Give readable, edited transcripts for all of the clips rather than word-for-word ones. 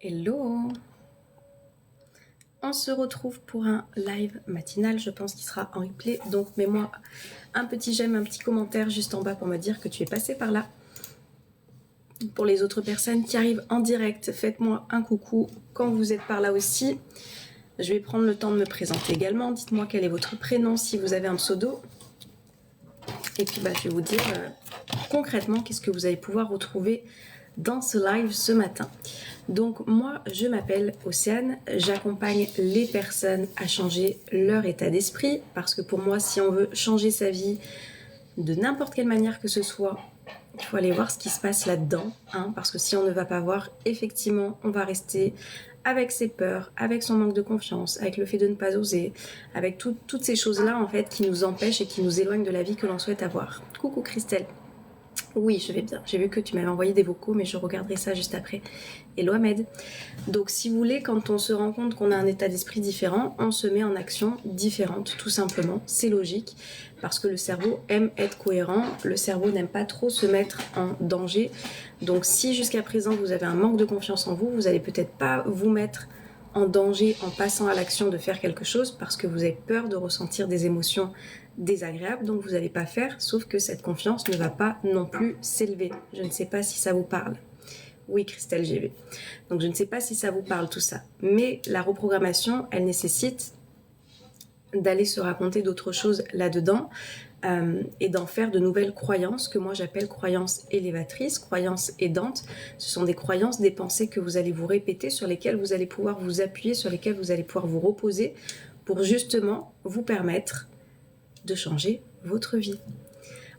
Hello! On se retrouve pour un live matinal, je pense qu'il sera en replay, donc mets-moi un petit j'aime, un petit commentaire juste en bas pour me dire que tu es passé par là. Pour les autres personnes qui arrivent en direct, faites-moi un coucou quand vous êtes par là aussi. Je vais prendre le temps de me présenter également, dites-moi quel est votre prénom si vous avez un pseudo. Et puis je vais vous dire concrètement qu'est-ce que vous allez pouvoir retrouver dans ce live ce matin. Donc moi, je m'appelle Océane, j'accompagne les personnes à changer leur état d'esprit parce que pour moi, si on veut changer sa vie de n'importe quelle manière que ce soit, il faut aller voir ce qui se passe là-dedans, parce que si on ne va pas voir, effectivement, on va rester avec ses peurs, avec son manque de confiance, avec le fait de ne pas oser, avec toutes ces choses-là en fait qui nous empêchent et qui nous éloignent de la vie que l'on souhaite avoir. Coucou Christelle. Oui, je vais bien. J'ai vu que tu m'avais envoyé des vocaux, mais je regarderai ça juste après. Hello Ahmed. Donc si vous voulez, quand on se rend compte qu'on a un état d'esprit différent, on se met en action différente, tout simplement. C'est logique, parce que le cerveau aime être cohérent. Le cerveau n'aime pas trop se mettre en danger. Donc si jusqu'à présent vous avez un manque de confiance en vous, vous n'allez peut-être pas vous mettre en danger en passant à l'action de faire quelque chose parce que vous avez peur de ressentir des émotions désagréables, donc vous n'allez pas faire, sauf que cette confiance ne va pas non plus s'élever. Je ne sais pas si ça vous parle. Oui, Christelle, j'ai vu. Donc je ne sais pas si ça vous parle tout ça. Mais la reprogrammation, elle nécessite d'aller se raconter d'autres choses là-dedans et d'en faire de nouvelles croyances que moi j'appelle croyances élévatrices, croyances aidantes. Ce sont des croyances, des pensées que vous allez vous répéter, sur lesquelles vous allez pouvoir vous appuyer, sur lesquelles vous allez pouvoir vous reposer pour justement vous permettre de changer votre vie.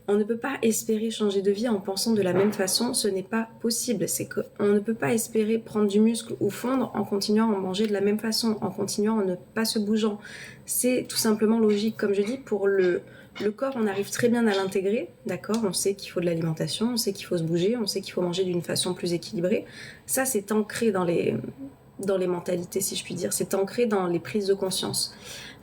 On ne peut pas espérer changer de vie en pensant de la même façon, ce n'est pas possible. C'est qu'on ne peut pas espérer prendre du muscle ou fondre en continuant à manger de la même façon, en continuant à ne pas se bougeant. C'est tout simplement logique. Comme je dis, pour le corps, on arrive très bien à l'intégrer, d'accord ? On sait qu'il faut de l'alimentation, on sait qu'il faut se bouger, on sait qu'il faut manger d'une façon plus équilibrée. Ça, c'est ancré dans les mentalités, si je puis dire. C'est ancré dans les prises de conscience.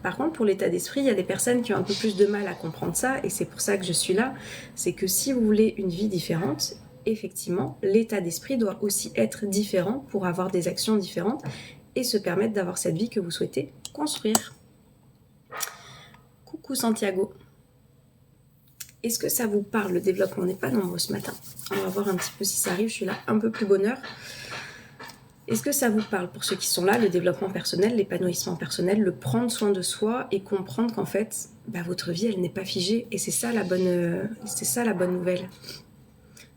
Par contre, pour l'état d'esprit, il y a des personnes qui ont un peu plus de mal à comprendre ça, et c'est pour ça que je suis là. C'est que si vous voulez une vie différente, effectivement, l'état d'esprit doit aussi être différent pour avoir des actions différentes et se permettre d'avoir cette vie que vous souhaitez construire. Coucou Santiago. Est-ce que ça vous parle, le développement? On n'est pas nombreux ce matin. On va voir un petit peu si ça arrive, je suis là un peu plus bonne heure. Est-ce que ça vous parle pour ceux qui sont là, le développement personnel, l'épanouissement personnel, le prendre soin de soi et comprendre qu'en fait, votre vie, elle n'est pas figée et c'est ça la bonne nouvelle.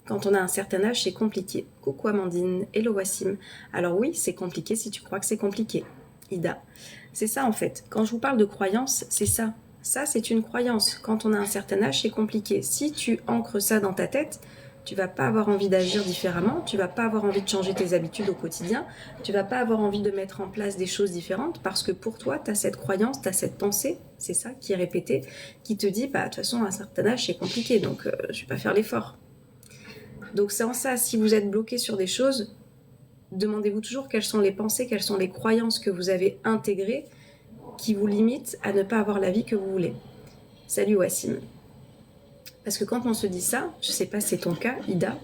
Quand on a un certain âge, c'est compliqué. Coucou Amandine, hello Wassim. Alors oui, c'est compliqué si tu crois que c'est compliqué. Ida. C'est ça en fait. Quand je vous parle de croyance, c'est ça. Ça, c'est une croyance. Quand on a un certain âge, c'est compliqué. Si tu ancres ça dans ta tête, tu vas pas avoir envie d'agir différemment, tu vas pas avoir envie de changer tes habitudes au quotidien, tu vas pas avoir envie de mettre en place des choses différentes parce que pour toi, tu as cette croyance, tu as cette pensée, c'est ça qui est répété, qui te dit, de toute façon, à un certain âge, c'est compliqué, donc je vais pas faire l'effort. Donc c'est en ça, si vous êtes bloqué sur des choses, demandez-vous toujours quelles sont les pensées, quelles sont les croyances que vous avez intégrées qui vous limitent à ne pas avoir la vie que vous voulez. Salut Wassim. Parce que quand on se dit ça, je sais pas si c'est ton cas, Ida,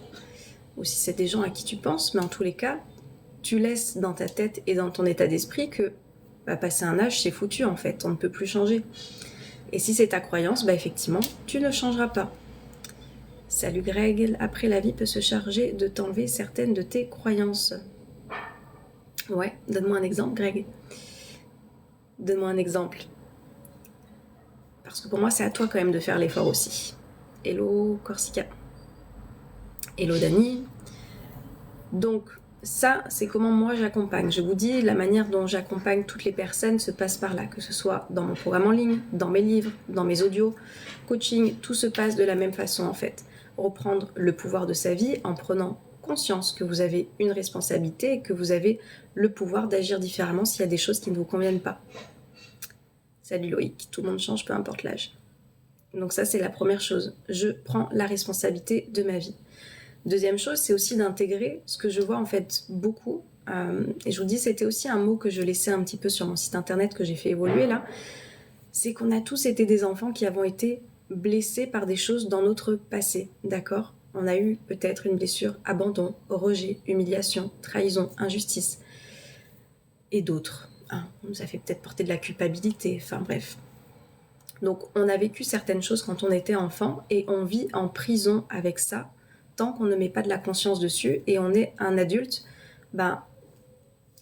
ou si c'est des gens à qui tu penses, mais en tous les cas, tu laisses dans ta tête et dans ton état d'esprit que passer un âge, c'est foutu en fait, on ne peut plus changer. Et si c'est ta croyance, effectivement, tu ne changeras pas. Salut Greg, après la vie peut se charger de t'enlever certaines de tes croyances. Ouais, donne-moi un exemple Greg. Donne-moi un exemple. Parce que pour moi, c'est à toi quand même de faire l'effort aussi. Hello Corsica. Hello Dani. Donc ça, c'est comment moi j'accompagne. Je vous dis, la manière dont j'accompagne toutes les personnes se passe par là, que ce soit dans mon programme en ligne, dans mes livres, dans mes audios, coaching, tout se passe de la même façon en fait. Reprendre le pouvoir de sa vie en prenant conscience que vous avez une responsabilité et que vous avez le pouvoir d'agir différemment s'il y a des choses qui ne vous conviennent pas. Salut Loïc, tout le monde change, peu importe l'âge. Donc ça, c'est la première chose. Je prends la responsabilité de ma vie. Deuxième chose, c'est aussi d'intégrer ce que je vois en fait beaucoup. Et je vous dis, c'était aussi un mot que je laissais un petit peu sur mon site internet que j'ai fait évoluer là. C'est qu'on a tous été des enfants qui avons été blessés par des choses dans notre passé, d'accord ? On a eu peut-être une blessure, abandon, rejet, humiliation, trahison, injustice. et d'autres. Hein. On nous a fait peut-être porter de la culpabilité, enfin bref. Donc on a vécu certaines choses quand on était enfant et on vit en prison avec ça tant qu'on ne met pas de la conscience dessus et on est un adulte,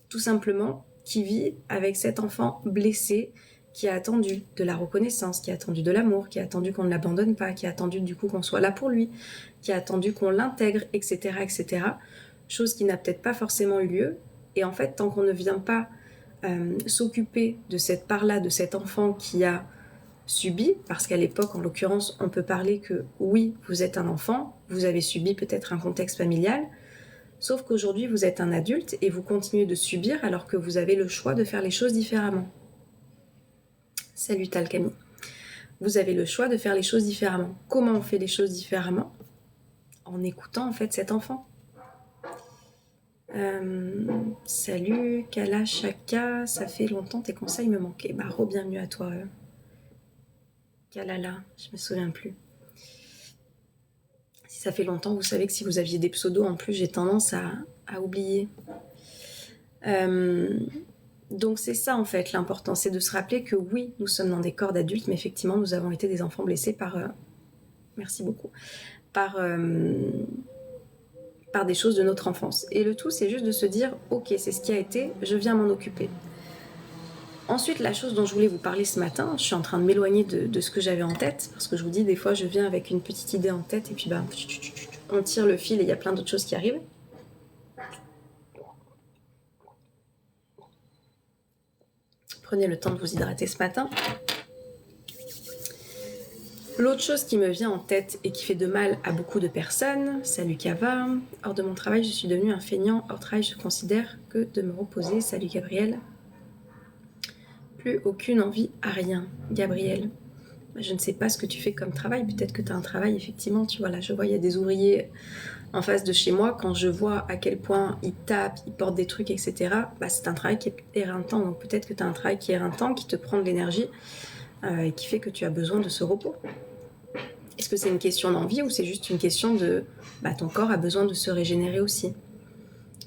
tout simplement, qui vit avec cet enfant blessé, qui a attendu de la reconnaissance, qui a attendu de l'amour, qui a attendu qu'on ne l'abandonne pas, qui a attendu du coup qu'on soit là pour lui, qui a attendu qu'on l'intègre, etc., etc. Chose qui n'a peut-être pas forcément eu lieu. Et en fait, tant qu'on ne vient pas s'occuper de cette part-là, de cet enfant qui a subi, parce qu'à l'époque, en l'occurrence, on peut parler que oui, vous êtes un enfant, vous avez subi peut-être un contexte familial, sauf qu'aujourd'hui, vous êtes un adulte et vous continuez de subir alors que vous avez le choix de faire les choses différemment. Salut Talcami. Vous avez le choix de faire les choses différemment. Comment on fait les choses différemment ? En écoutant en fait cet enfant. Salut Kala Chaka, ça fait longtemps, tes conseils me manquaient. Bienvenue à toi. Kalala, je me souviens plus. Si ça fait longtemps, vous savez que si vous aviez des pseudos, en plus, j'ai tendance à oublier. Donc c'est ça en fait l'important, c'est de se rappeler que oui, nous sommes dans des corps d'adultes, mais effectivement, nous avons été des enfants blessés merci beaucoup, par des choses de notre enfance. Et le tout, c'est juste de se dire, ok, c'est ce qui a été, je viens m'en occuper. Ensuite, la chose dont je voulais vous parler ce matin, je suis en train de m'éloigner de ce que j'avais en tête, parce que je vous dis, des fois, je viens avec une petite idée en tête, et puis on tire le fil et il y a plein d'autres choses qui arrivent. Prenez le temps de vous hydrater ce matin. L'autre chose qui me vient en tête et qui fait de mal à beaucoup de personnes, salut Kava, hors de mon travail, je suis devenue un feignant, hors travail, je considère que de me reposer, salut Gabriel. Plus aucune envie à rien, Gabriel. Je ne sais pas ce que tu fais comme travail, peut-être que tu as un travail, effectivement, tu vois, là, je vois, il y a des ouvriers en face de chez moi, quand je vois à quel point ils tapent, ils portent des trucs, etc., c'est un travail qui est éreintant, donc peut-être que tu as un travail qui est éreintant, qui te prend de l'énergie, et qui fait que tu as besoin de ce repos. Est-ce que c'est une question d'envie ou c'est juste une question de... ton corps a besoin de se régénérer aussi.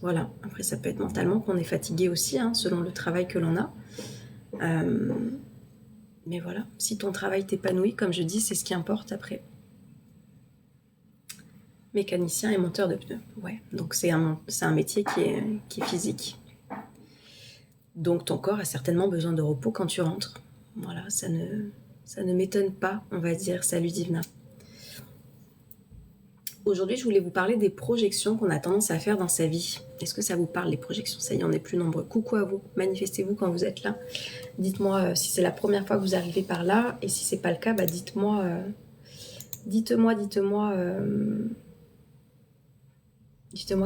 Voilà, après ça peut être mentalement qu'on est fatigué aussi, selon le travail que l'on a. Mais voilà, si ton travail t'épanouit, comme je dis, c'est ce qui importe après. Mécanicien et monteur de pneus, ouais, donc c'est un métier qui est physique. Donc ton corps a certainement besoin de repos quand tu rentres. Voilà, ça ne m'étonne pas, on va dire. Salut Divna. Aujourd'hui, je voulais vous parler des projections qu'on a tendance à faire dans sa vie. Est-ce que ça vous parle, les projections ? Ça y est, on est plus nombreux. Coucou à vous, manifestez-vous quand vous êtes là. Dites-moi si c'est la première fois que vous arrivez par là, et si c'est pas le cas, dites-moi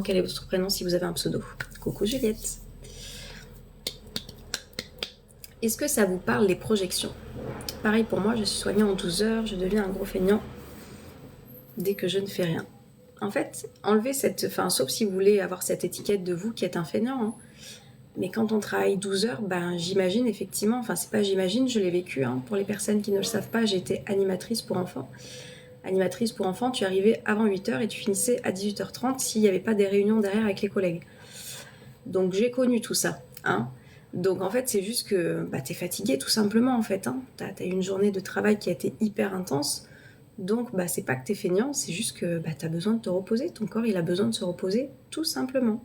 quel est votre prénom si vous avez un pseudo. Coucou Juliette. Est-ce que ça vous parle, les projections ? Pareil pour moi, je suis soignant en 12 heures, je deviens un gros feignant dès que je ne fais rien. En fait, enlevez sauf si vous voulez avoir cette étiquette de vous qui êtes un feignant, mais quand on travaille 12 heures, j'imagine effectivement, je l'ai vécu, pour les personnes qui ne le savent pas, j'ai été animatrice pour enfants. Animatrice pour enfants, tu arrivais avant 8h et tu finissais à 18h30 s'il n'y avait pas des réunions derrière avec les collègues. Donc j'ai connu tout ça, Donc en fait, c'est juste que t'es fatigué tout simplement en fait, T'as eu une journée de travail qui a été hyper intense. Donc, c'est pas que t'es feignant, c'est juste que t'as besoin de te reposer. Ton corps, il a besoin de se reposer, tout simplement.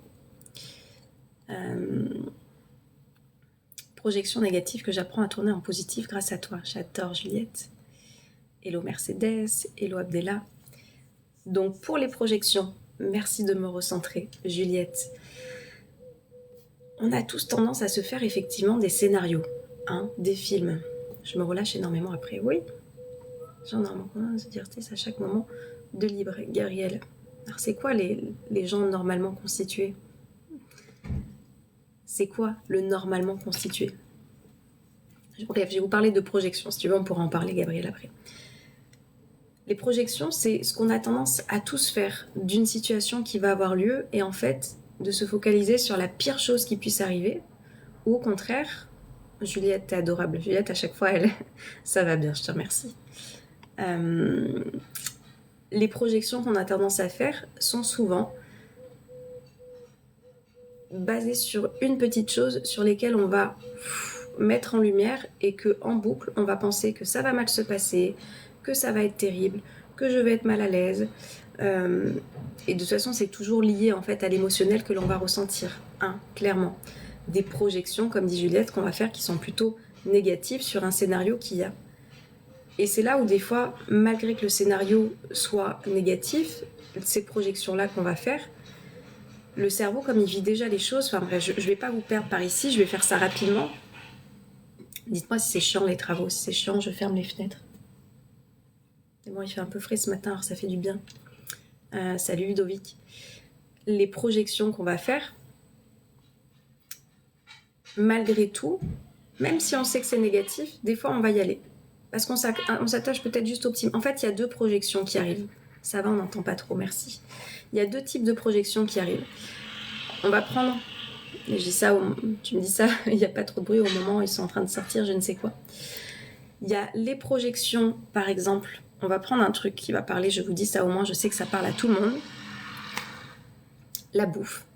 Projection négative que j'apprends à tourner en positif grâce à toi. J'adore Juliette. Hello Mercedes, hello Abdella. Donc, pour les projections, merci de me recentrer, Juliette. On a tous tendance à se faire effectivement des scénarios, des films. Je me relâche énormément après, oui. J'en ai un exercice à chaque moment de libre, Gabriel. Alors c'est quoi les gens normalement constitués ? C'est quoi le normalement constitué ? Bref, je vais vous parler de projections. Si tu veux, on pourra en parler, Gabriel, après. Les projections, c'est ce qu'on a tendance à tous faire d'une situation qui va avoir lieu et en fait, de se focaliser sur la pire chose qui puisse arriver ou au contraire, Juliette, t'es adorable. Juliette, à chaque fois, ça va bien, je te remercie. Les projections qu'on a tendance à faire sont souvent basé sur une petite chose sur lesquelles on va mettre en lumière et que en boucle, on va penser que ça va mal se passer, que ça va être terrible, que je vais être mal à l'aise. Et de toute façon, c'est toujours lié en fait à l'émotionnel que l'on va ressentir, hein, clairement. Des projections, comme dit Juliette, qu'on va faire qui sont plutôt négatives sur un scénario qu'il y a. Et c'est là où des fois, malgré que le scénario soit négatif, ces projections-là qu'on va faire, le cerveau, comme il vit déjà les choses, enfin bref, je vais pas vous perdre par ici, je vais faire ça rapidement. Dites-moi si c'est chiant les travaux, si c'est chiant, je ferme les fenêtres. Et bon, il fait un peu frais ce matin, alors ça fait du bien. Salut Ludovic. Les projections qu'on va faire, malgré tout, même si on sait que c'est négatif, des fois on va y aller. Parce qu'on s'attache peut-être juste au petit... En fait, il y a deux projections qui arrivent. Ça va, on n'entend pas trop, merci. Il y a deux types de projections qui arrivent. On va prendre... Je dis ça, tu me dis ça, il n'y a pas trop de bruit au moment où ils sont en train de sortir, je ne sais quoi. Il y a les projections, par exemple, on va prendre un truc qui va parler, je vous dis ça au moins, je sais que ça parle à tout le monde. La bouffe.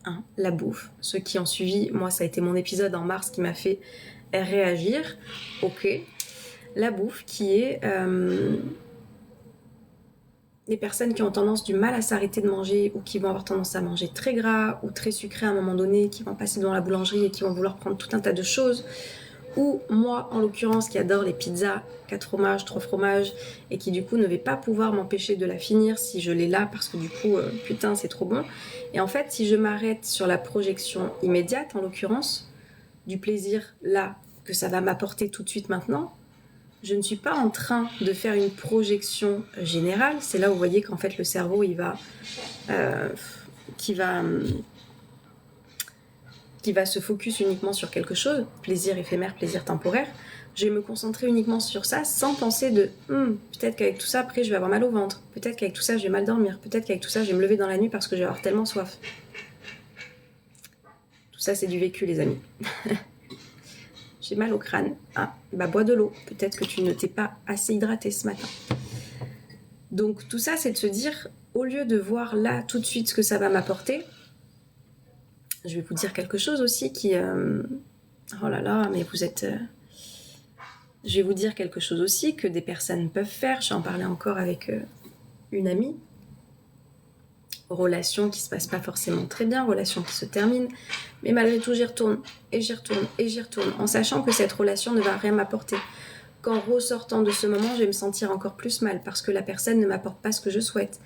Hein, la bouffe. Ceux qui ont suivi, moi ça a été mon épisode en mars qui m'a fait réagir. Ok. La bouffe qui est... les personnes qui ont tendance du mal à s'arrêter de manger ou qui vont avoir tendance à manger très gras ou très sucré à un moment donné, qui vont passer devant la boulangerie et qui vont vouloir prendre tout un tas de choses. Ou moi, en l'occurrence, qui adore les pizzas 4 fromages, 3 fromages et qui du coup ne vais pas pouvoir m'empêcher de la finir si je l'ai là parce que du coup, putain, c'est trop bon. Et en fait, si je m'arrête sur la projection immédiate, en l'occurrence, du plaisir là que ça va m'apporter tout de suite maintenant, je ne suis pas en train de faire une projection générale. C'est là où vous voyez qu'en fait le cerveau, il va, qui va se focus uniquement sur quelque chose, plaisir éphémère, plaisir temporaire. Je vais me concentrer uniquement sur ça sans penser de peut-être qu'avec tout ça, après, je vais avoir mal au ventre. Peut-être qu'avec tout ça, je vais mal dormir. Peut-être qu'avec tout ça, je vais me lever dans la nuit parce que je vais avoir tellement soif. Tout ça, c'est du vécu, les amis. J'ai mal au crâne. Ah, bah bois de l'eau. Peut-être que tu ne t'es pas assez hydraté ce matin. Donc tout ça, c'est de se dire, au lieu de voir là tout de suite ce que ça va m'apporter, je vais vous dire quelque chose aussi qui... oh là là, mais vous êtes... Je vais vous dire quelque chose aussi que des personnes peuvent faire. J'en parlais encore avec une amie. Relation qui se passe pas forcément très bien, relation qui se termine. Mais malgré tout, j'y retourne, et j'y retourne, et j'y retourne, en sachant que cette relation ne va rien m'apporter. Qu'en ressortant de ce moment, je vais me sentir encore plus mal, parce que la personne ne m'apporte pas ce que je souhaite,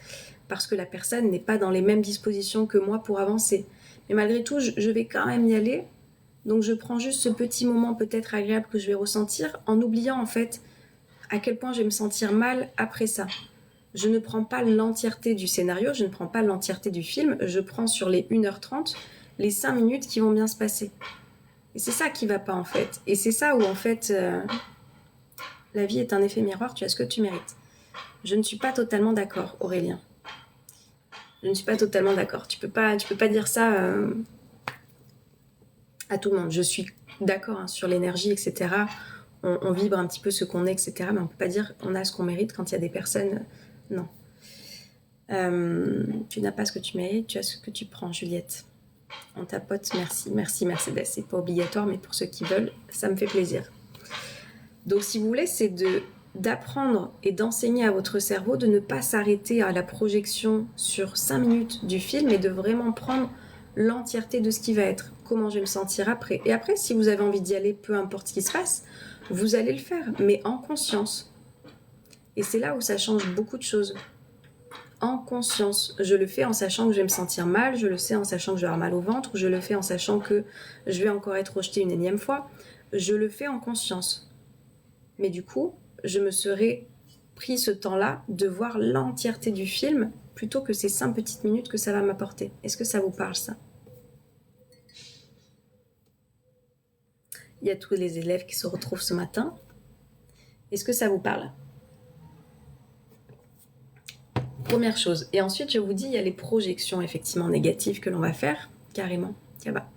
parce que la personne n'est pas dans les mêmes dispositions que moi pour avancer. Mais malgré tout, je vais quand même y aller. Donc je prends juste ce petit moment peut-être agréable que je vais ressentir, en oubliant en fait à quel point je vais me sentir mal après ça. Je ne prends pas l'entièreté du scénario, je ne prends pas l'entièreté du film, je prends sur les 1h30 les 5 minutes qui vont bien se passer. Et c'est ça qui va pas en fait. Et c'est ça où en fait la vie est un effet miroir, tu as ce que tu mérites. Je ne suis pas totalement d'accord, Aurélien. Je ne suis pas totalement d'accord. Tu peux pas dire ça à tout le monde. Je suis d'accord hein, sur l'énergie, etc. On vibre un petit peu ce qu'on est, etc. Mais on peut pas dire qu'on a ce qu'on mérite quand il y a des personnes... Non. Tu n'as pas ce que tu mérites, tu as ce que tu prends, Juliette. On tapote, merci, merci Mercedes. C'est pas obligatoire, mais pour ceux qui veulent, ça me fait plaisir. Donc si vous voulez, c'est d'apprendre et d'enseigner à votre cerveau de ne pas s'arrêter à la projection sur 5 minutes du film et de vraiment prendre l'entièreté de ce qui va être. Comment je vais me sentir après. Et après, si vous avez envie d'y aller, peu importe ce qui se passe, vous allez le faire, mais en conscience. Et c'est là où ça change beaucoup de choses. En conscience. Je le fais en sachant que je vais me sentir mal, je le sais en sachant que je vais avoir mal au ventre, je le fais en sachant que je vais encore être rejetée une énième fois. Je le fais en conscience. Mais du coup, je me serais pris ce temps-là de voir l'entièreté du film plutôt que ces 5 petites minutes que ça va m'apporter. Est-ce que ça vous parle, ça? Il y a tous les élèves qui se retrouvent ce matin. Est-ce que ça vous parle? Première chose. Et ensuite, je vous dis, il y a les projections effectivement négatives que l'on va faire, carrément. Là-bas.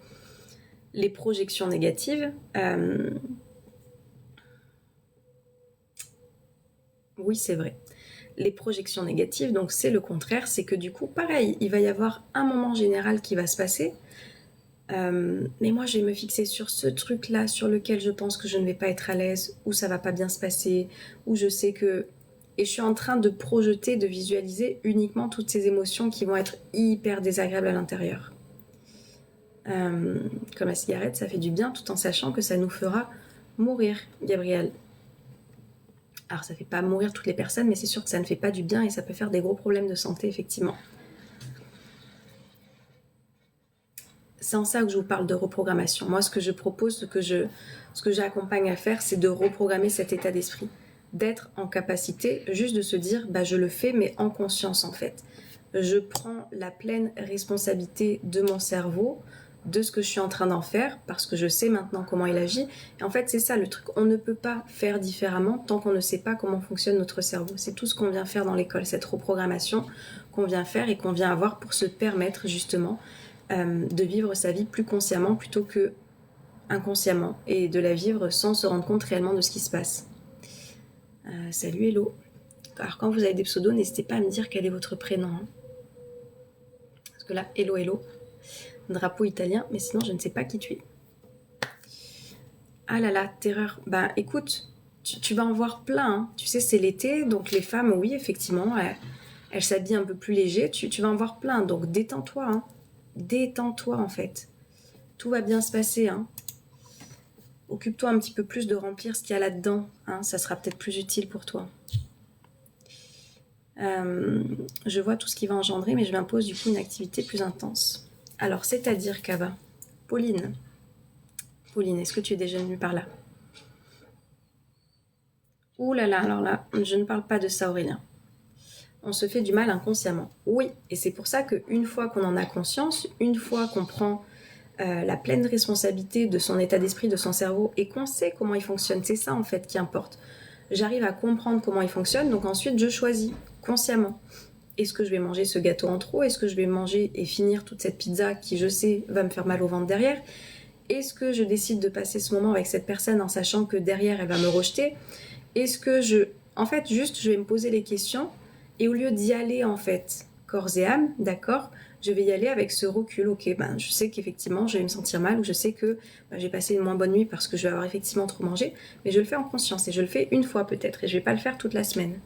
Les projections négatives, oui, c'est vrai. Les projections négatives, donc c'est le contraire, c'est que du coup, pareil, il va y avoir un moment général qui va se passer, Mais moi, je vais me fixer sur ce truc-là, sur lequel je pense que je ne vais pas être à l'aise, où ça va pas bien se passer, où je sais que... Et je suis en train de projeter, de visualiser uniquement toutes ces émotions qui vont être hyper désagréables à l'intérieur. Comme la cigarette, ça fait du bien tout en sachant que ça nous fera mourir, Gabriel. Alors, ça fait pas mourir toutes les personnes, mais c'est sûr que ça ne fait pas du bien et ça peut faire des gros problèmes de santé, effectivement. C'est en ça que je vous parle de reprogrammation. Moi, ce que je propose, ce que j'accompagne à faire, c'est de reprogrammer cet état d'esprit. D'être en capacité juste de se dire, bah, je le fais, mais en conscience, en fait. Je prends la pleine responsabilité de mon cerveau, de ce que je suis en train d'en faire, parce que je sais maintenant comment il agit. Et en fait, c'est ça le truc. On ne peut pas faire différemment tant qu'on ne sait pas comment fonctionne notre cerveau. C'est tout ce qu'on vient faire dans l'école, cette reprogrammation qu'on vient faire et qu'on vient avoir pour se permettre justement de vivre sa vie plus consciemment plutôt que inconsciemment et de la vivre sans se rendre compte réellement de ce qui se passe. Salut Hello. Alors quand vous avez des pseudos, n'hésitez pas à me dire quel est votre prénom. Hein. Parce que là, Hello Hello, drapeau italien, mais sinon je ne sais pas qui tu es. Ah là là, terreur. Ben écoute, tu vas en voir plein. Hein. Tu sais, c'est l'été, donc les femmes, oui, effectivement, elles s'habillent un peu plus léger. Tu vas en voir plein, donc détends-toi. Hein. Détends-toi en fait. Tout va bien se passer. Hein. Occupe-toi un petit peu plus de remplir ce qu'il y a là-dedans. Hein. Ça sera peut-être plus utile pour toi. Je vois tout ce qui va engendrer, mais je m'impose du coup une activité plus intense. Alors, c'est-à-dire, Kava, Pauline, est-ce que tu es déjà venue par là? Ouh là là, alors là, je ne parle pas de ça, Aurélien. On se fait du mal inconsciemment. Oui, et c'est pour ça qu'une fois qu'on en a conscience, une fois qu'on prend la pleine responsabilité de son état d'esprit, de son cerveau, et qu'on sait comment il fonctionne, c'est ça en fait qui importe. J'arrive à comprendre comment il fonctionne, donc ensuite je choisis consciemment. Est-ce que je vais manger ce gâteau en trop? Est-ce que je vais manger et finir toute cette pizza qui, je sais, va me faire mal au ventre derrière? Est-ce que je décide de passer ce moment avec cette personne en sachant que derrière, elle va me rejeter? Est-ce que je... En fait, juste, je vais me poser les questions et au lieu d'y aller, en fait, corps et âme, d'accord, je vais y aller avec ce recul. Ok, ben, je sais qu'effectivement, je vais me sentir mal ou je sais que ben, j'ai passé une moins bonne nuit parce que je vais avoir effectivement trop mangé, mais je le fais en conscience et je le fais une fois peut-être et je vais pas le faire toute la semaine.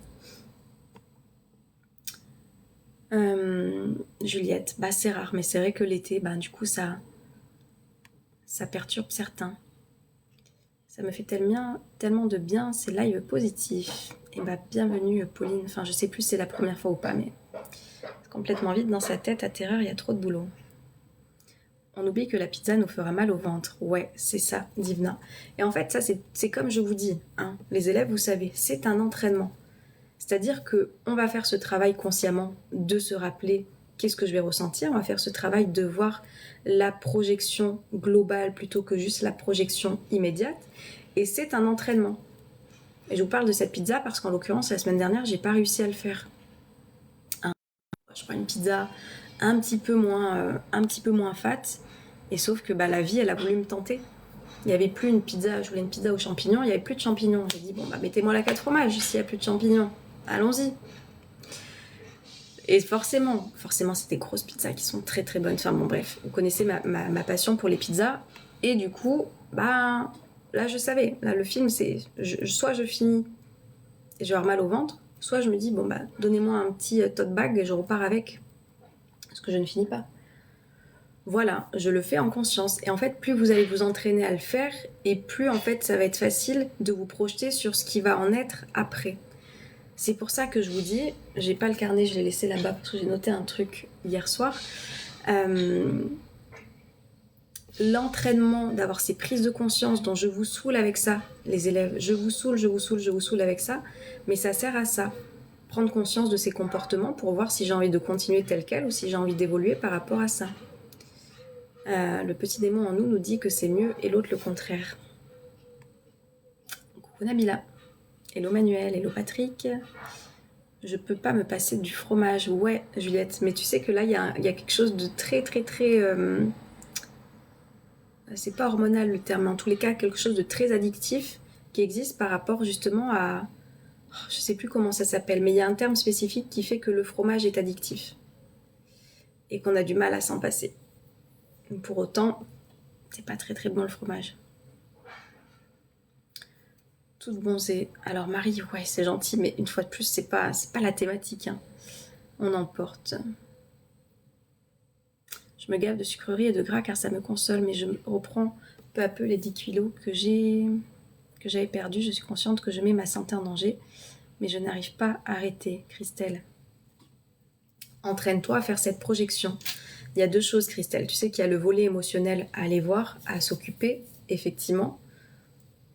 Juliette, bah c'est rare, mais c'est vrai que l'été, bah du coup ça perturbe certains. Ça me fait tellement de bien, ces lives positifs. Et bah bienvenue Pauline, enfin je sais plus si c'est la première fois ou pas, mais c'est complètement vide dans sa tête, à terreur, il y a trop de boulot. On oublie que la pizza nous fera mal au ventre. Ouais, c'est ça, Divna. Et en fait, ça c'est comme je vous dis, hein, les élèves, vous savez, c'est un entraînement. C'est-à-dire qu'on va faire ce travail consciemment de se rappeler qu'est-ce que je vais ressentir. On va faire ce travail de voir la projection globale plutôt que juste la projection immédiate. Et c'est un entraînement. Et je vous parle de cette pizza parce qu'en l'occurrence, la semaine dernière, j'ai pas réussi à le faire. Je prends une pizza un petit peu moins fat. Et sauf que bah, la vie, elle a voulu me tenter. Il n'y avait plus une pizza, je voulais une pizza aux champignons, il n'y avait plus de champignons. J'ai dit, bon, bah mettez-moi la 4 fromages s'il n'y a plus de champignons. Allons-y. Et forcément, c'est des grosses pizzas qui sont très très bonnes. Enfin bon, bref, vous connaissez ma passion pour les pizzas. Et du coup, bah là je savais. Là le film, c'est soit je finis et je vais avoir mal au ventre, soit je me dis, bon bah donnez-moi un petit tote bag et je repars avec. Parce que je ne finis pas. Voilà, je le fais en conscience. Et en fait, plus vous allez vous entraîner à le faire, et plus en fait ça va être facile de vous projeter sur ce qui va en être après. C'est pour ça que je vous dis, j'ai pas le carnet, je l'ai laissé là-bas parce que j'ai noté un truc hier soir. L'entraînement d'avoir ces prises de conscience dont je vous saoule avec ça, les élèves, je vous saoule avec ça, mais ça sert à ça. Prendre conscience de ces comportements pour voir si j'ai envie de continuer tel quel ou si j'ai envie d'évoluer par rapport à ça. Le petit démon en nous dit que c'est mieux et l'autre le contraire. Coucou Nabila. Hello Manuel, hello Patrick. Je peux pas me passer du fromage. Ouais, Juliette, mais tu sais que là, il y a quelque chose de très... c'est pas hormonal le terme, mais en tous les cas, quelque chose de très addictif qui existe par rapport justement à... je sais plus comment ça s'appelle, mais il y a un terme spécifique qui fait que le fromage est addictif. Et qu'on a du mal à s'en passer. Pour autant, C'est pas très très bon le fromage. Toute bronzée. Alors Marie, ouais, c'est gentil, mais une fois de plus, c'est pas la thématique. Hein. On emporte. Je me gave de sucreries et de gras car ça me console, mais je reprends peu à peu les 10 kilos que j'avais perdus. Je suis consciente que je mets ma santé en danger, mais je n'arrive pas à arrêter, Christelle. Entraîne-toi à faire cette projection. Il y a deux choses, Christelle. Tu sais qu'il y a le volet émotionnel à aller voir, à s'occuper, effectivement.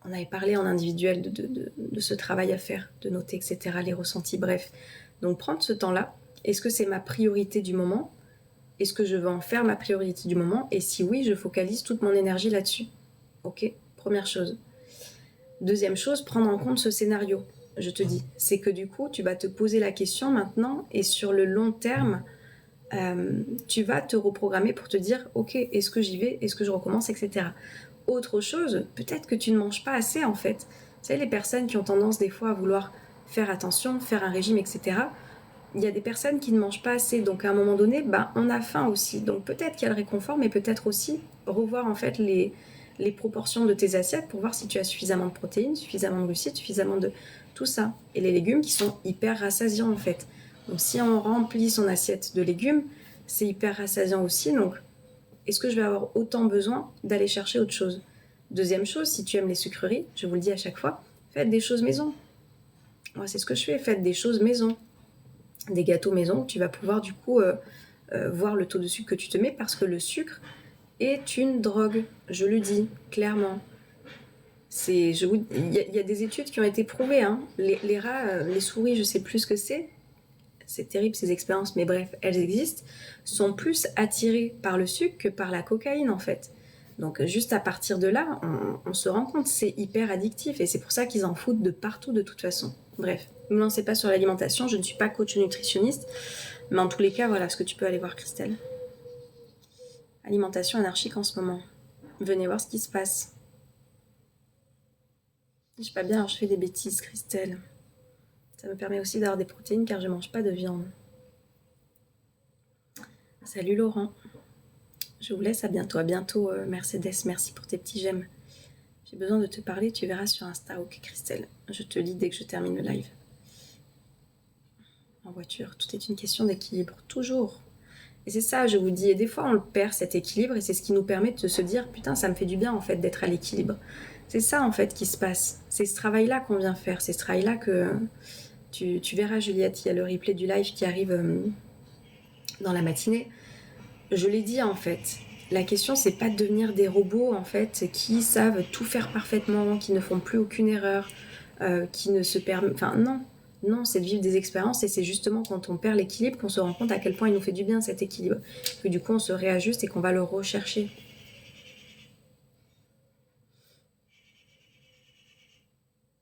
On avait parlé en individuel de ce travail à faire, de noter, etc., les ressentis, bref. Donc, prendre ce temps-là. Est-ce que c'est ma priorité du moment ? Est-ce que je veux en faire ma priorité du moment ? Et si oui, je focalise toute mon énergie là-dessus. Ok ? Première chose. Deuxième chose, prendre en compte ce scénario. Je te dis, c'est que du coup, tu vas te poser la question maintenant et sur le long terme, tu vas te reprogrammer pour te dire, ok, est-ce que j'y vais ? Est-ce que je recommence ? Etc. Autre chose, peut-être que tu ne manges pas assez en fait. Vous savez, les personnes qui ont tendance des fois à vouloir faire attention, faire un régime, etc. Il y a des personnes qui ne mangent pas assez, donc à un moment donné, on a faim aussi. Donc peut-être qu'il y a le réconfort, mais peut-être aussi revoir en fait les proportions de tes assiettes pour voir si tu as suffisamment de protéines, suffisamment de glucides, suffisamment de tout ça. Et les légumes qui sont hyper rassasiants en fait. Donc si on remplit son assiette de légumes, c'est hyper rassasiant aussi. Donc est-ce que je vais avoir autant besoin d'aller chercher autre chose ? Deuxième chose, si tu aimes les sucreries, je vous le dis à chaque fois, faites des choses maison. Moi, c'est ce que je fais, faites des choses maison. Des gâteaux maison où tu vas pouvoir du coup voir le taux de sucre que tu te mets parce que le sucre est une drogue, je le dis clairement. Il y a des études qui ont été prouvées. Hein. Les rats, les souris, je sais plus ce que c'est. C'est terrible ces expériences, mais bref, elles existent. Sont plus attirées par le sucre que par la cocaïne en fait. Donc juste à partir de là, on se rend compte, c'est hyper addictif et c'est pour ça qu'ils en foutent de partout de toute façon. Bref, ne me lancez pas sur l'alimentation, je ne suis pas coach nutritionniste, mais en tous les cas, voilà ce que tu peux aller voir, Christelle. Alimentation anarchique en ce moment. Venez voir ce qui se passe. Je suis pas bien, alors je fais des bêtises, Christelle. Ça me permet aussi d'avoir des protéines car je mange pas de viande. Salut Laurent. Je vous laisse, à bientôt Mercedes, merci pour tes petits j'aime. J'ai besoin de te parler, tu verras sur Insta, ok Christelle. Je te lis dès que je termine le live. En voiture, tout est une question d'équilibre, toujours. Et c'est ça, je vous dis, et des fois on le perd cet équilibre et c'est ce qui nous permet de se dire, putain ça me fait du bien en fait d'être à l'équilibre. C'est ça en fait qui se passe, c'est ce travail-là qu'on vient faire, c'est ce travail-là que tu verras Juliette, il y a le replay du live qui arrive dans la matinée. Je l'ai dit en fait, la question c'est pas de devenir des robots en fait qui savent tout faire parfaitement, qui ne font plus aucune erreur, qui ne se permettent... Enfin non, c'est de vivre des expériences et c'est justement quand on perd l'équilibre qu'on se rend compte à quel point il nous fait du bien cet équilibre, que du coup on se réajuste et qu'on va le rechercher.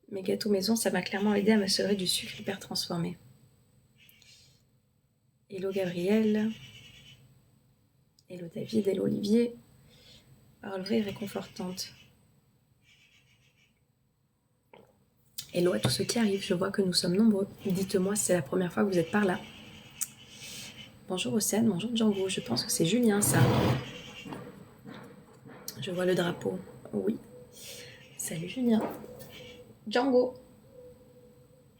Mes gâteaux maison, ça m'a clairement aidé à me sevrer du sucre hyper transformé. Hello Gabriel. Hello David, hello Olivier. Parole vraie et réconfortante. Hello à tous ceux qui arrivent, je vois que nous sommes nombreux. Dites-moi si c'est la première fois que vous êtes par là. Bonjour Océane, bonjour Django, je pense que c'est Julien ça. Je vois le drapeau, oui. Salut Julien. Django.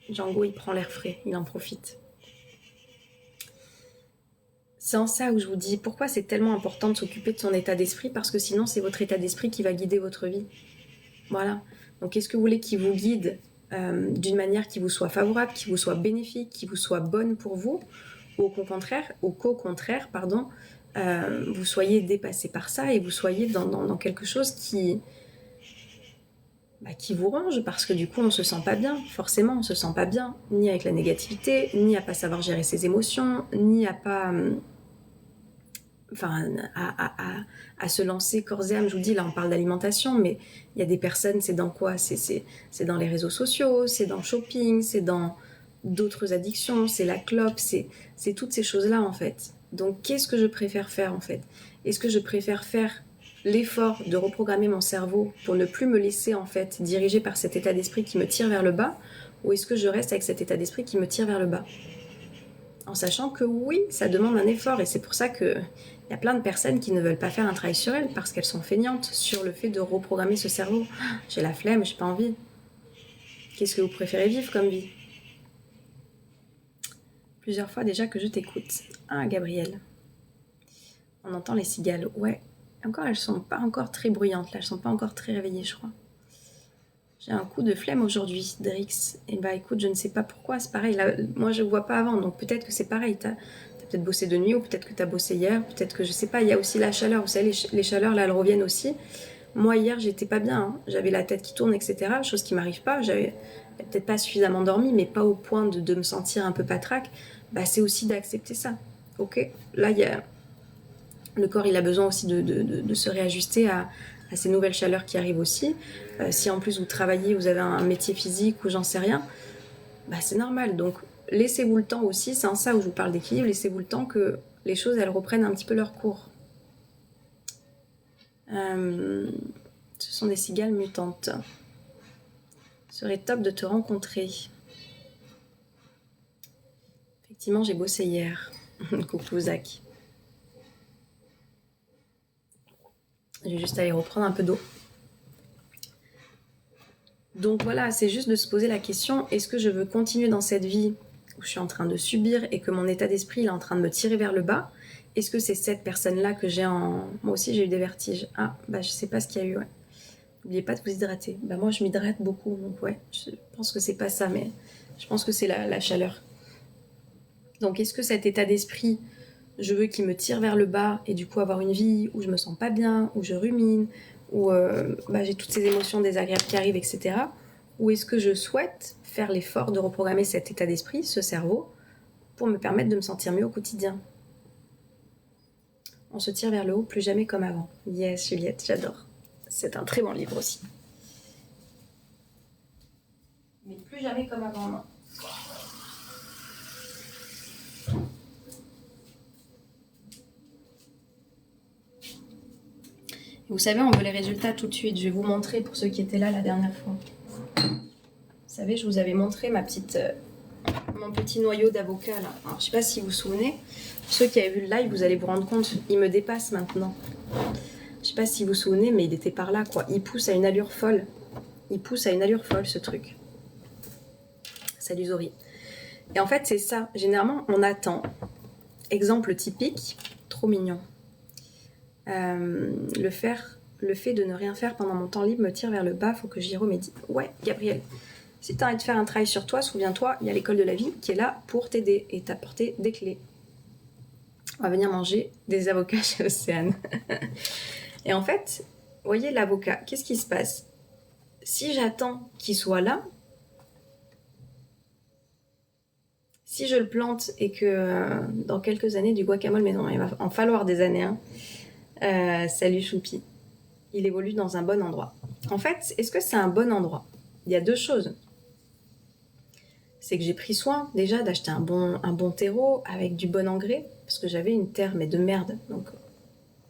Django, il prend l'air frais, il en profite. C'est en ça où je vous dis pourquoi c'est tellement important de s'occuper de son état d'esprit, parce que sinon c'est votre état d'esprit qui va guider votre vie. Voilà. Donc est-ce que vous voulez qu'il vous guide d'une manière qui vous soit favorable, qui vous soit bénéfique, qui vous soit bonne pour vous, ou qu'au contraire, vous soyez dépassé par ça et vous soyez dans quelque chose qui vous ronge, parce que du coup on se sent pas bien, forcément on se sent pas bien, ni avec la négativité, ni à pas savoir gérer ses émotions, ni à pas... à se lancer corps et âme. Je vous dis, là on parle d'alimentation, mais il y a des personnes, c'est dans quoi ? C'est dans les réseaux sociaux, c'est dans le shopping, c'est dans d'autres addictions, c'est la clope, c'est toutes ces choses-là en fait. Donc qu'est-ce que je préfère faire en fait ? Est-ce que je préfère faire l'effort de reprogrammer mon cerveau pour ne plus me laisser en fait diriger par cet état d'esprit qui me tire vers le bas, ou est-ce que je reste avec cet état d'esprit qui me tire vers le bas ? En sachant que oui, ça demande un effort et c'est pour ça que il y a plein de personnes qui ne veulent pas faire un travail sur elles parce qu'elles sont feignantes sur le fait de reprogrammer ce cerveau. J'ai la flemme, j'ai pas envie. Qu'est-ce que vous préférez vivre comme vie? Plusieurs fois déjà que je t'écoute. Ah, Gabriel. On entend les cigales. Ouais. Encore, elles sont pas encore très bruyantes là. Elles sont pas encore très réveillées, je crois. J'ai un coup de flemme aujourd'hui, Drix. Et bah écoute, je ne sais pas pourquoi. C'est pareil. Là, moi, je vois pas avant. Donc peut-être que c'est pareil. T'as peut-être bossé de nuit ou peut-être que t'as bossé hier. Peut-être que je sais pas. Il y a aussi la chaleur. Vous savez, les chaleurs là, elles reviennent aussi. Moi, hier, j'étais pas bien. Hein. J'avais la tête qui tourne, etc. Chose qui m'arrive pas. J'avais peut-être pas suffisamment dormi, mais pas au point de me sentir un peu patraque. Bah, c'est aussi d'accepter ça. Ok. Là, il y a le corps, il a besoin aussi de se réajuster à ces nouvelles chaleurs qui arrivent aussi. Si en plus vous travaillez, vous avez un métier physique ou j'en sais rien, bah c'est normal. Donc laissez-vous le temps aussi. C'est en ça où je vous parle d'équilibre. Laissez-vous le temps que les choses elles reprennent un petit peu leur cours. Ce sont des cigales mutantes. Ce serait top de te rencontrer. Effectivement, j'ai bossé hier. Coucou Zach. Je vais juste aller reprendre un peu d'eau. Donc voilà, c'est juste de se poser la question, est-ce que je veux continuer dans cette vie où je suis en train de subir et que mon état d'esprit est en train de me tirer vers le bas? Est-ce que c'est cette personne-là que j'ai en... Moi aussi j'ai eu des vertiges. Ah, bah je sais pas ce qu'il y a eu, ouais. N'oubliez pas de vous hydrater. Bah moi je m'hydrate beaucoup, donc ouais, je pense que c'est pas ça, mais je pense que c'est la chaleur. Donc est-ce que cet état d'esprit, je veux qu'il me tire vers le bas et du coup avoir une vie où je me sens pas bien, où je rumine, où j'ai toutes ces émotions désagréables qui arrivent, etc. Ou est-ce que je souhaite faire l'effort de reprogrammer cet état d'esprit, ce cerveau, pour me permettre de me sentir mieux au quotidien? On se tire vers le haut, plus jamais comme avant. Yes, Juliette, j'adore. C'est un très bon livre aussi. Mais plus jamais comme avant, non. Vous savez, on veut les résultats tout de suite. Je vais vous montrer pour ceux qui étaient là la dernière fois. Vous savez, je vous avais montré mon petit noyau d'avocat là. Alors, je sais pas si vous vous souvenez. Ceux qui avaient vu le live, vous allez vous rendre compte, il me dépasse maintenant. Je sais pas si vous vous souvenez, mais il était par là quoi. Il pousse à une allure folle. Il pousse à une allure folle ce truc. Salut Zori. Et en fait, c'est ça. Généralement, on attend. Exemple typique, trop mignon. Le fait de ne rien faire pendant mon temps libre me tire vers le bas, faut que j'y remédie. Ouais, Gabriel, si t'as envie de faire un travail sur toi, souviens-toi, il y a l'école de la vie qui est là pour t'aider et t'apporter des clés. On va venir manger des avocats chez Océane. Et en fait, vous voyez l'avocat, qu'est-ce qui se passe? Si j'attends qu'il soit là, si je le plante et que dans quelques années du guacamole, mais non, il va en falloir des années, hein. Salut Choupi. Il évolue dans un bon endroit. En fait, est-ce que c'est un bon endroit? Il y a deux choses. C'est que j'ai pris soin déjà d'acheter un bon terreau avec du bon engrais, parce que j'avais une terre mais de merde. Donc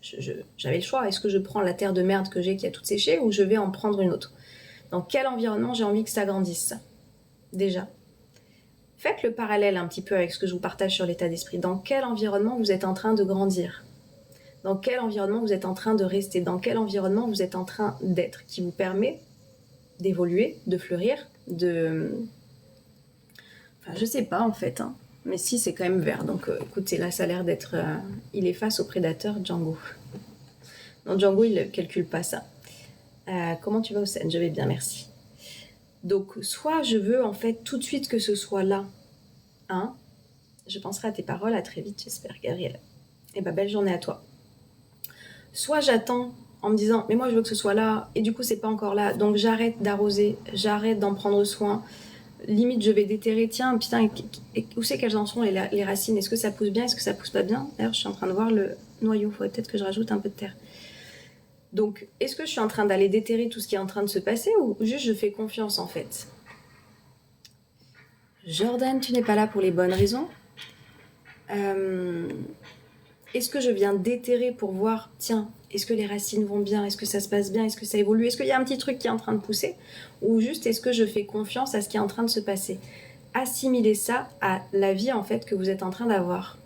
j'avais le choix. Est-ce que je prends la terre de merde que j'ai qui a toute séché ou je vais en prendre une autre? Dans quel environnement j'ai envie que ça grandisse? Déjà. Faites le parallèle un petit peu avec ce que je vous partage sur l'état d'esprit. Dans quel environnement vous êtes en train de grandir? Dans quel environnement vous êtes en train de rester? Dans quel environnement vous êtes en train d'être? Qui vous permet d'évoluer, de fleurir, de... Enfin, je sais pas en fait, hein. Mais si, c'est quand même vert. Donc écoutez, là, ça a l'air d'être... il est face au prédateur Django. Non, Django, il ne calcule pas ça. Comment tu vas, Océane? Je vais bien, merci. Donc, soit je veux en fait tout de suite que ce soit là. Hein? Je penserai à tes paroles, à très vite, j'espère, Gabriel. Et bah, belle journée à toi. Soit j'attends en me disant, mais moi je veux que ce soit là, et du coup c'est pas encore là, donc j'arrête d'arroser, j'arrête d'en prendre soin. Limite, je vais déterrer, tiens, putain, où c'est qu'elles en sont les racines? Est-ce que ça pousse bien? Est-ce que ça pousse pas bien? D'ailleurs, je suis en train de voir le noyau, il faudrait peut-être que je rajoute un peu de terre. Donc, est-ce que je suis en train d'aller déterrer tout ce qui est en train de se passer ou juste je fais confiance en fait? Jordan, tu n'es pas là pour les bonnes raisons. Est-ce que je viens déterrer pour voir, tiens, est-ce que les racines vont bien? Est-ce que ça se passe bien? Est-ce que ça évolue? Est-ce qu'il y a un petit truc qui est en train de pousser? Ou juste, est-ce que je fais confiance à ce qui est en train de se passer? assimiler ça à la vie en fait que vous êtes en train d'avoir.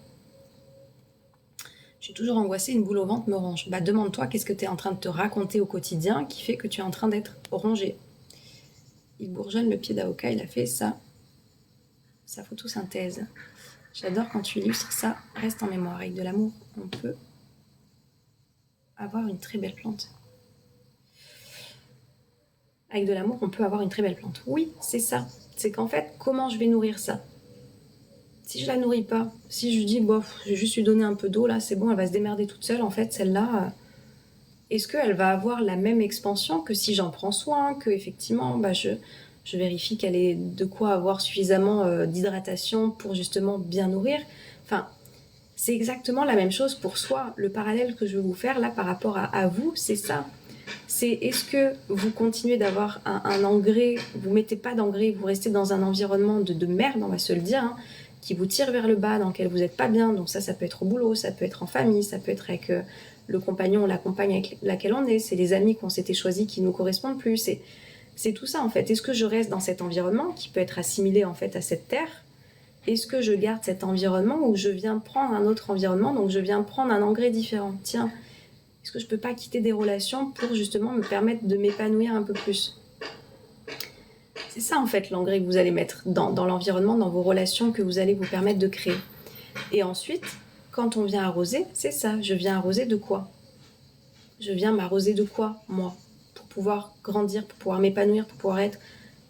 Je suis toujours angoissée, une boule au ventre me ronge. Bah demande-toi qu'est-ce que tu es en train de te raconter au quotidien qui fait que tu es en train d'être rongé. Il bourgeonne le pied d'avocat, il a fait ça. Sa photosynthèse. J'adore quand tu illustres ça, reste en mémoire. Avec de l'amour, on peut avoir une très belle plante. Avec de l'amour, on peut avoir une très belle plante. Oui, c'est ça. C'est qu'en fait, comment je vais nourrir ça? Si je la nourris pas, si je dis, bof, je vais juste lui donner un peu d'eau, là, c'est bon, elle va se démerder toute seule, en fait, celle-là, est-ce qu'elle va avoir la même expansion que si j'en prends soin, que effectivement, bah, je vérifie qu'elle ait de quoi avoir suffisamment d'hydratation pour justement bien nourrir. Enfin, c'est exactement la même chose pour soi. Le parallèle que je veux vous faire là par rapport à vous, c'est ça. C'est est-ce que vous continuez d'avoir un engrais, vous mettez pas d'engrais, vous restez dans un environnement de merde, on va se le dire, hein, qui vous tire vers le bas, dans lequel vous n'êtes pas bien. Donc ça peut être au boulot, ça peut être en famille, ça peut être avec le compagnon ou la compagne avec laquelle on est, c'est les amis qu'on s'était choisis qui nous correspondent plus, c'est tout ça en fait. Est-ce que je reste dans cet environnement qui peut être assimilé en fait à cette terre? Est-ce que je garde cet environnement ou je viens prendre un autre environnement, donc je viens prendre un engrais différent? Tiens, est-ce que je peux pas quitter des relations pour justement me permettre de m'épanouir un peu plus? C'est ça en fait l'engrais que vous allez mettre dans l'environnement, dans vos relations que vous allez vous permettre de créer. Et ensuite, quand on vient arroser, c'est ça. Je viens arroser de quoi? Je viens m'arroser de quoi, moi? Pour pouvoir grandir, pour pouvoir m'épanouir, pour pouvoir être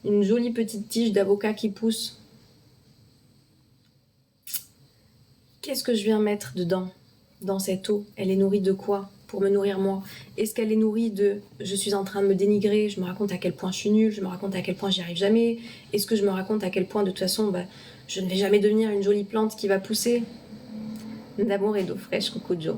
une jolie petite tige d'avocat qui pousse. Qu'est-ce que je viens mettre dedans, dans cette eau? Elle est nourrie de quoi pour me nourrir moi? Est-ce qu'elle est nourrie de je suis en train de me dénigrer, je me raconte à quel point je suis nulle, je me raconte à quel point j'y arrive jamais? Est-ce que je me raconte à quel point de toute façon je ne vais jamais devenir une jolie plante qui va pousser? D'amour et d'eau fraîche, coucou Joe.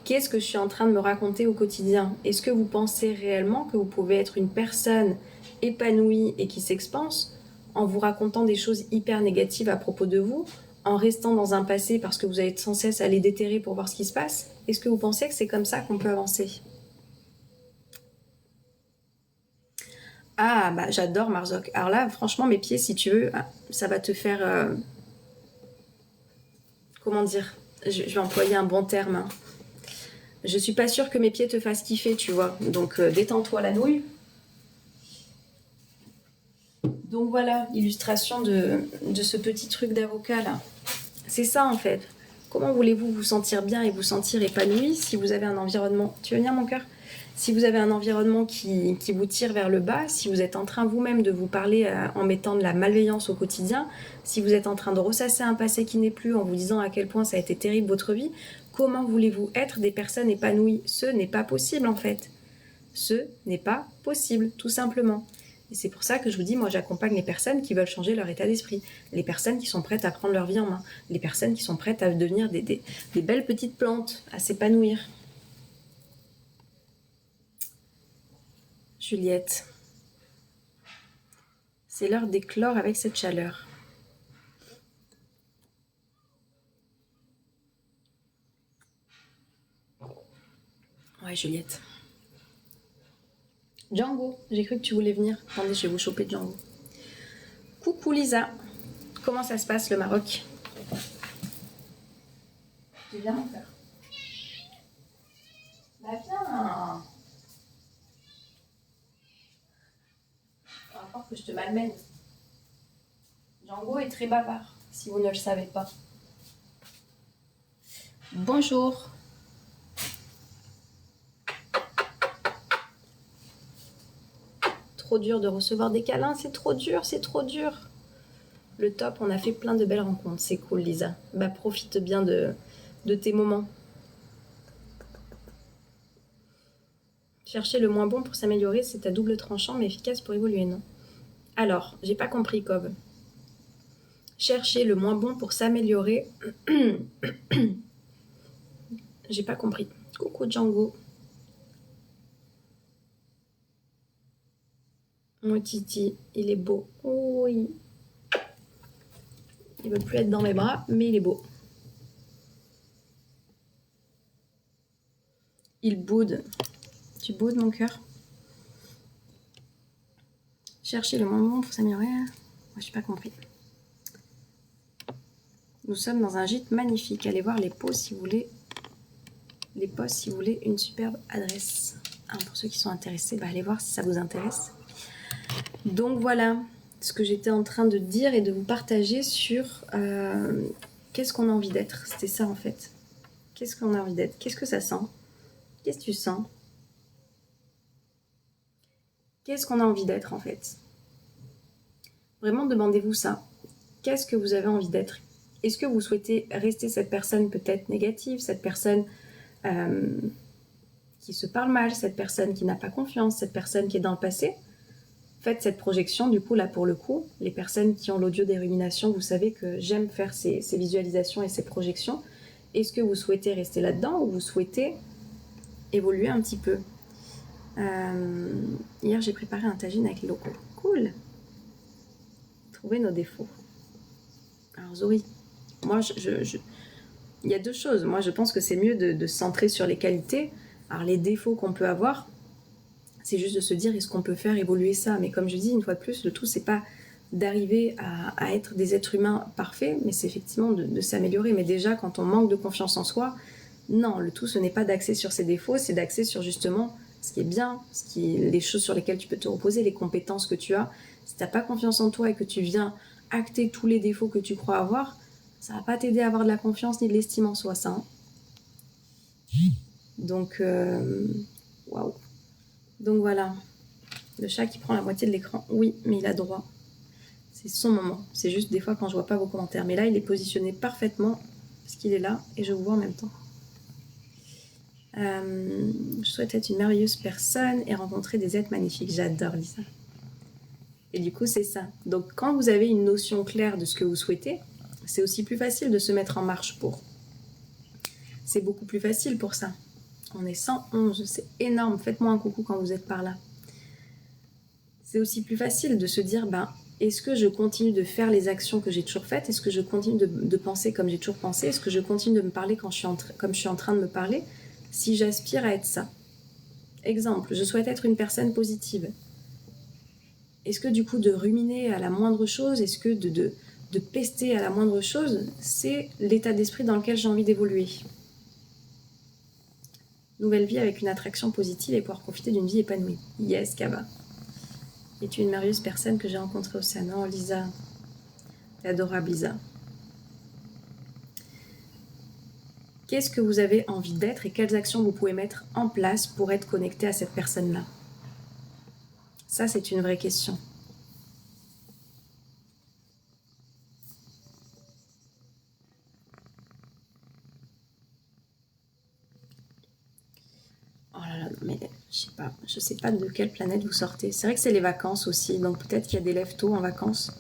Qu'est-ce que je suis en train de me raconter au quotidien? Est-ce que vous pensez réellement que vous pouvez être une personne épanouie et qui s'expanse en vous racontant des choses hyper négatives à propos de vous, en restant dans un passé parce que vous allez sans cesse aller déterrer pour voir ce qui se passe? Est-ce que vous pensez que c'est comme ça qu'on peut avancer? Ah, bah j'adore Marzoc. Alors là, franchement, mes pieds, si tu veux, ça va te faire... comment dire? Je vais employer un bon terme, hein. Je suis pas sûre que mes pieds te fassent kiffer, tu vois. Donc détends-toi la nouille. Donc voilà, l'illustration de ce petit truc d'avocat là. C'est ça en fait. Comment voulez-vous vous sentir bien et vous sentir épanoui si vous avez un environnement... Tu veux venir mon cœur? Si vous avez un environnement qui vous tire vers le bas, si vous êtes en train vous-même de vous parler en mettant de la malveillance au quotidien, si vous êtes en train de ressasser un passé qui n'est plus en vous disant à quel point ça a été terrible votre vie, comment voulez-vous être des personnes épanouies? Ce n'est pas possible en fait. Ce n'est pas possible, tout simplement. Et c'est pour ça que je vous dis, moi j'accompagne les personnes qui veulent changer leur état d'esprit, les personnes qui sont prêtes à prendre leur vie en main, les personnes qui sont prêtes à devenir des belles petites plantes, à s'épanouir. Juliette, c'est l'heure d'éclore avec cette chaleur. Ouais, Juliette. Django, j'ai cru que tu voulais venir. Attendez, je vais vous choper Django. Coucou Lisa, comment ça se passe le Maroc? Tu viens mon frère? Bah viens. Il va falloir que je te malmène. Django est très bavard, si vous ne le savez pas. Bonjour. Trop dur de recevoir des câlins, c'est trop dur, c'est trop dur. Le top, on a fait plein de belles rencontres, c'est cool Lisa. Bah profite bien de tes moments. Chercher le moins bon pour s'améliorer, c'est à double tranchant mais efficace pour évoluer, non? Alors, j'ai pas compris Cove. Chercher le moins bon pour s'améliorer. J'ai pas compris. Coucou Django. Mon Titi, il est beau. Oh, oui. Il veut plus être dans mes bras, mais il est beau. Il boude. Tu boudes mon cœur? Chercher le moins bon pour s'améliorer. Moi, j'ai pas compris. Nous sommes dans un gîte magnifique. Allez voir les posts si vous voulez. Les posts si vous voulez une superbe adresse. Hein, pour ceux qui sont intéressés, bah, allez voir si ça vous intéresse. Donc voilà ce que j'étais en train de dire et de vous partager sur qu'est-ce qu'on a envie d'être. C'était ça en fait. Qu'est-ce qu'on a envie d'être? Qu'est-ce que ça sent? Qu'est-ce que tu sens? Qu'est-ce qu'on a envie d'être en fait? Vraiment demandez-vous ça. Qu'est-ce que vous avez envie d'être? Est-ce que vous souhaitez rester cette personne peut-être négative, cette personne qui se parle mal, cette personne qui n'a pas confiance, cette personne qui est dans le passé? Faites cette projection, du coup, là pour le coup, les personnes qui ont l'audio des ruminations, vous savez que j'aime faire ces visualisations et ces projections. Est-ce que vous souhaitez rester là-dedans ou vous souhaitez évoluer un petit peu? Hier, j'ai préparé un tagine avec les locaux. Cool! Trouver nos défauts. Alors Zori, moi il y a deux choses. Moi je pense que c'est mieux de se centrer sur les qualités. Alors les défauts qu'on peut avoir, c'est juste de se dire est-ce qu'on peut faire évoluer ça. Mais comme je dis une fois de plus, le tout c'est pas d'arriver à être des êtres humains parfaits, mais c'est effectivement de s'améliorer. Mais déjà quand on manque de confiance en soi, non, le tout ce n'est pas d'axer sur ses défauts, c'est d'axer sur justement ce qui est bien, les choses sur lesquelles tu peux te reposer, les compétences que tu as. Si tu n'as pas confiance en toi et que tu viens acter tous les défauts que tu crois avoir, ça va pas t'aider à avoir de la confiance ni de l'estime en soi, ça. Hein. Donc, waouh. Donc voilà. Le chat qui prend la moitié de l'écran. Oui, mais il a droit. C'est son moment. C'est juste des fois quand je vois pas vos commentaires. Mais là, il est positionné parfaitement parce qu'il est là et je vous vois en même temps. Je souhaite être une merveilleuse personne et rencontrer des êtres magnifiques. J'adore Lisa. Et du coup, c'est ça. Donc, quand vous avez une notion claire de ce que vous souhaitez, c'est aussi plus facile de se mettre en marche pour. C'est beaucoup plus facile pour ça. On est 111, c'est énorme. Faites-moi un coucou quand vous êtes par là. C'est aussi plus facile de se dire, est-ce que je continue de faire les actions que j'ai toujours faites? Est-ce que je continue de penser comme j'ai toujours pensé? Est-ce que je continue de me parler comme je suis en train de me parler? Si j'aspire à être ça. Exemple, je souhaite être une personne positive. Est-ce que du coup de ruminer à la moindre chose, est-ce que de pester à la moindre chose, c'est l'état d'esprit dans lequel j'ai envie d'évoluer? Nouvelle vie avec une attraction positive et pouvoir profiter d'une vie épanouie. Yes, Kaba. Es-tu une merveilleuse personne que j'ai rencontrée au Océan? Oh, Lisa. T'es adorable, Lisa. Qu'est-ce que vous avez envie d'être et quelles actions vous pouvez mettre en place pour être connecté à cette personne-là? Ça, c'est une vraie question. Oh là là, mais je sais pas de quelle planète vous sortez. C'est vrai que c'est les vacances aussi, donc peut-être qu'il y a des lève-tôt en vacances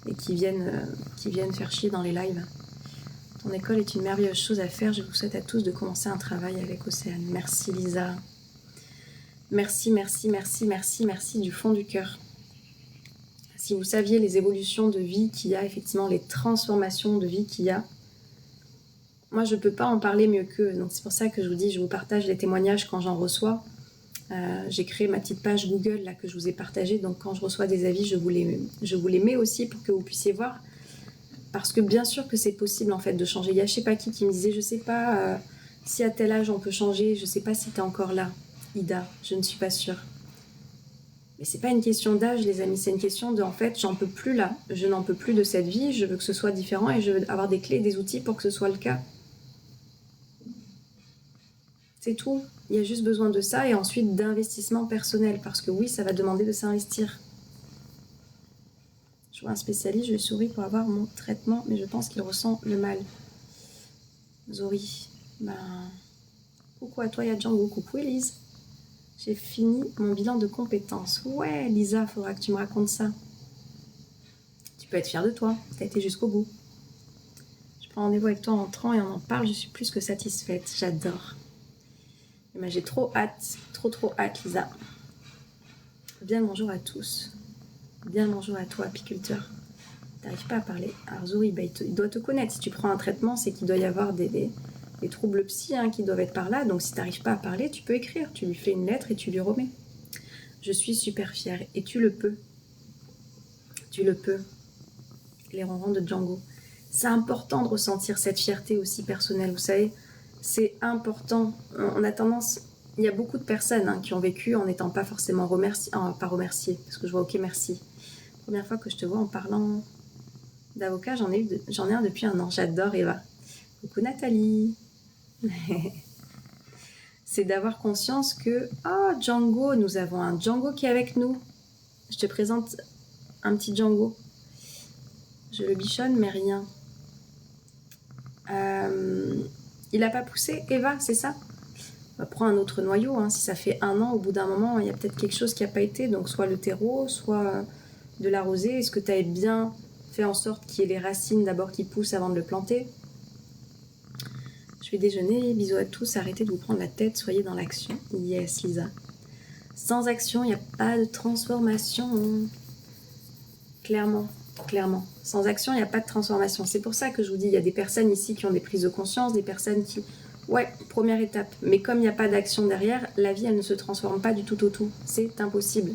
et qui viennent faire chier dans les lives. Ton école est une merveilleuse chose à faire. Je vous souhaite à tous de commencer un travail avec Océane. Merci Lisa. Merci, merci, merci, merci, merci du fond du cœur. Si vous saviez les évolutions de vie qu'il y a, effectivement les transformations de vie qu'il y a, moi je ne peux pas en parler mieux qu'eux. Donc c'est pour ça que je vous dis, je vous partage les témoignages quand j'en reçois. J'ai créé ma petite page Google là que je vous ai partagée. Donc quand je reçois des avis, je vous les mets aussi pour que vous puissiez voir. Parce que bien sûr que c'est possible en fait de changer. Il y a je sais pas qui me disait, je sais pas si à tel âge on peut changer, je sais pas si tu es encore là, Ida, je ne suis pas sûre. Mais c'est pas une question d'âge les amis, c'est une question de en fait j'en peux plus là, je n'en peux plus de cette vie, je veux que ce soit différent et je veux avoir des clés, des outils pour que ce soit le cas. C'est tout, il y a juste besoin de ça et ensuite d'investissement personnel parce que oui ça va demander de s'investir. Je vois un spécialiste, je lui souris pour avoir mon traitement, mais je pense qu'il ressent le mal. Zori, coucou à toi, il y a Django. Coucou Elise. J'ai fini mon bilan de compétences. Ouais, Lisa, faudra que tu me racontes ça. Tu peux être fière de toi, t'as été jusqu'au bout. Je prends rendez-vous avec toi en rentrant et on en parle, je suis plus que satisfaite. J'adore. J'ai trop hâte, trop hâte, Lisa. Bien le bonjour à tous. Bien le bonjour à toi, apiculteur. T'arrives pas à parler. Alors Zouri, il doit te connaître. Si tu prends un traitement, c'est qu'il doit y avoir des troubles psy qui doivent être par là. Donc si t'arrives pas à parler, tu peux écrire. Tu lui fais une lettre et tu lui remets. Je suis super fière. Et tu le peux. Tu le peux. Les ronrons de Django. C'est important de ressentir cette fierté aussi personnelle, vous savez. C'est important. On a tendance... Il y a beaucoup de personnes qui ont vécu en n'étant pas forcément pas remerciées. Parce que je vois, ok, merci. Première fois que je te vois en parlant d'avocat, j'en ai un depuis 1 an. J'adore Eva. Coucou Nathalie. C'est d'avoir conscience que, Django, nous avons un Django qui est avec nous. Je te présente un petit Django. Je le bichonne, mais rien. Il n'a pas poussé, Eva, c'est ça? Prends un autre noyau. Si ça fait 1 an, au bout d'un moment, il y a peut-être quelque chose qui n'a pas été. Donc, soit le terreau, soit de la rosée. Est-ce que tu as bien fait en sorte qu'il y ait les racines d'abord qui poussent avant de le planter? Je vais déjeuner. Bisous à tous. Arrêtez de vous prendre la tête. Soyez dans l'action. Yes, Lisa. Sans action, il n'y a pas de transformation. Clairement. Sans action, il n'y a pas de transformation. C'est pour ça que je vous dis, il y a des personnes ici qui ont des prises de conscience, des personnes qui... Ouais, première étape. Mais comme il n'y a pas d'action derrière, la vie, elle ne se transforme pas du tout au tout. C'est impossible.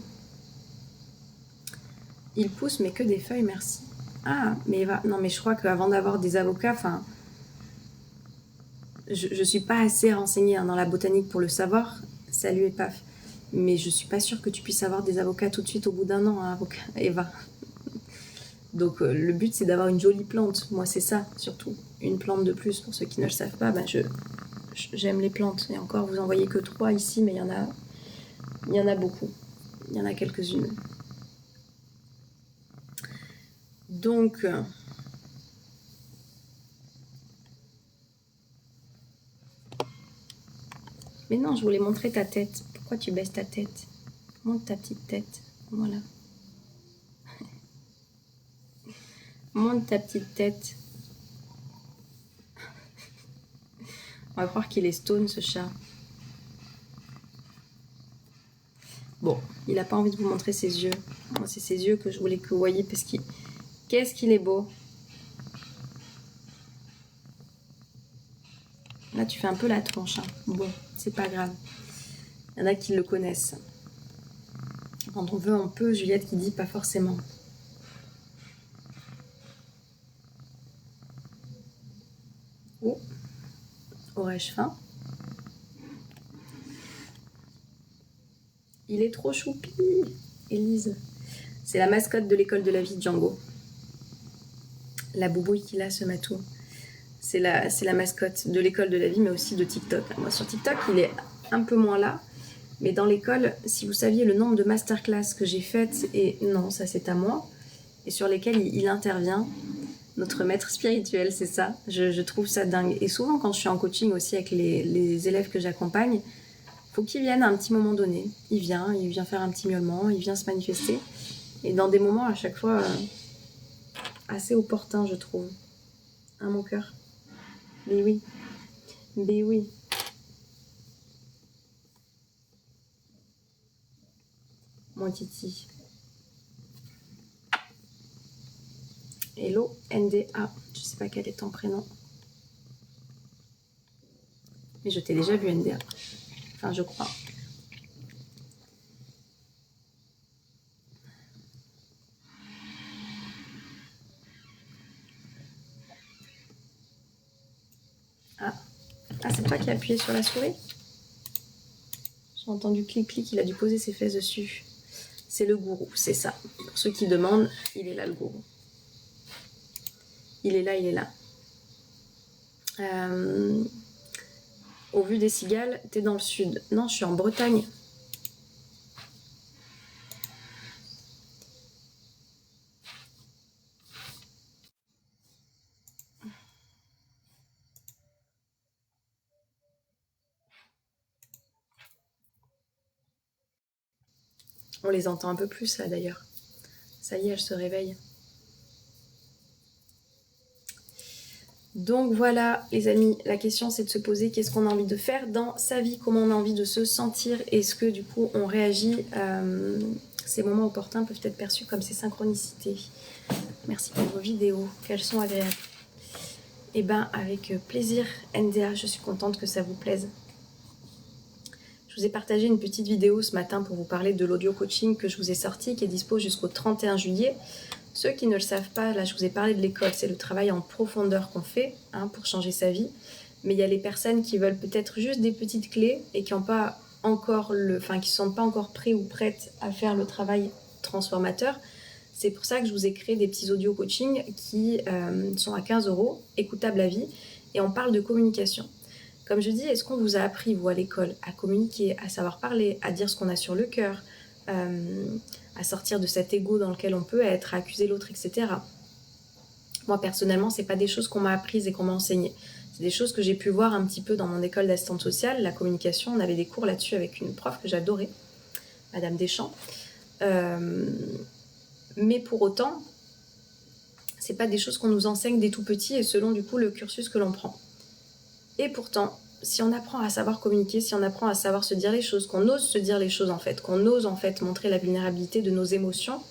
Il pousse, mais que des feuilles, merci. Ah, mais Eva... Non, mais je crois qu'avant d'avoir des avocats, je suis pas assez renseignée dans la botanique pour le savoir. Salut, Epaf. Mais je suis pas sûre que tu puisses avoir des avocats tout de suite au bout d'1 an, avocat, Eva. Donc le but, c'est d'avoir une jolie plante. Moi, c'est ça, surtout. Une plante de plus. Pour ceux qui ne le savent pas, j'aime les plantes. Et encore, vous en voyez que 3 ici, mais il y en a beaucoup. Il y en a quelques-unes. Donc... Mais non, je voulais montrer ta tête. Pourquoi tu baisses ta tête? Montre ta petite tête. Voilà. Montre ta petite tête. On va croire qu'il est stone, ce chat. Bon, il n'a pas envie de vous montrer ses yeux. Moi, c'est ses yeux que je voulais que vous voyiez parce qu'il... Qu'est-ce qu'il est beau. Là, tu fais un peu la tronche. Bon, c'est pas grave. Il y en a qui le connaissent. Quand on veut, on peut. Juliette qui dit pas forcément. Oh, aurais-je faim? Il est trop choupi, Élise. C'est la mascotte de l'école de la vie, Django. La boubouille qu'il a, ce matou. C'est la mascotte de l'école de la vie, mais aussi de TikTok. Moi, sur TikTok, il est un peu moins là. Mais dans l'école, si vous saviez le nombre de masterclass que j'ai faites, et non, ça c'est à moi, et sur lesquelles il intervient, notre maître spirituel, c'est ça. Je trouve ça dingue. Et souvent, quand je suis en coaching aussi avec les élèves que j'accompagne, faut qu'il vienne à un petit moment donné. Il vient faire un petit miaulement, il vient se manifester. Et dans des moments, à chaque fois, assez opportuns, je trouve. Hein, mon cœur? Mais oui. Mais oui. Mon titi. Hello, NDA. Je sais pas quel est ton prénom. Mais je t'ai déjà vu, NDA. Enfin, je crois. Ah, c'est toi qui as appuyé sur la souris? J'ai entendu clic-clic, il a dû poser ses fesses dessus. C'est le gourou, c'est ça. Pour ceux qui demandent, il est là, le gourou. Il est là. Au vu des cigales, t'es dans le sud. Non, je suis en Bretagne. On les entend un peu plus, là, d'ailleurs. Ça y est, elles se réveillent. Donc voilà, les amis, la question c'est de se poser qu'est-ce qu'on a envie de faire dans sa vie, comment on a envie de se sentir, est-ce que du coup on réagit. Ces moments opportuns peuvent être perçus comme ces synchronicités. Merci pour vos vidéos, qu'elles sont agréables. Et ben avec plaisir, NDA, je suis contente que ça vous plaise. Je vous ai partagé une petite vidéo ce matin pour vous parler de l'audio coaching que je vous ai sorti, qui est dispo jusqu'au 31 juillet. Ceux qui ne le savent pas, là je vous ai parlé de l'école, c'est le travail en profondeur qu'on fait pour changer sa vie. Mais il y a les personnes qui veulent peut-être juste des petites clés et qui n'ont pas encore qui sont pas encore prêts ou prêtes à faire le travail transformateur. C'est pour ça que je vous ai créé des petits audio coaching qui sont à 15 €, écoutables à vie, et on parle de communication. Comme je dis, est-ce qu'on vous a appris, vous, à l'école, à communiquer, à savoir parler, à dire ce qu'on a sur le cœur, à sortir de cet ego dans lequel on peut être, à accuser l'autre, etc. Moi, personnellement, c'est pas des choses qu'on m'a apprises et qu'on m'a enseignées. C'est des choses que j'ai pu voir un petit peu dans mon école d'assistante sociale, la communication. On avait des cours là-dessus avec une prof que j'adorais, Madame Deschamps. Mais pour autant, c'est pas des choses qu'on nous enseigne dès tout petit et selon du coup le cursus que l'on prend. Et pourtant, si on apprend à savoir communiquer, si on apprend à savoir se dire les choses, qu'on ose se dire les choses en fait, qu'on ose en fait montrer la vulnérabilité de nos émotions,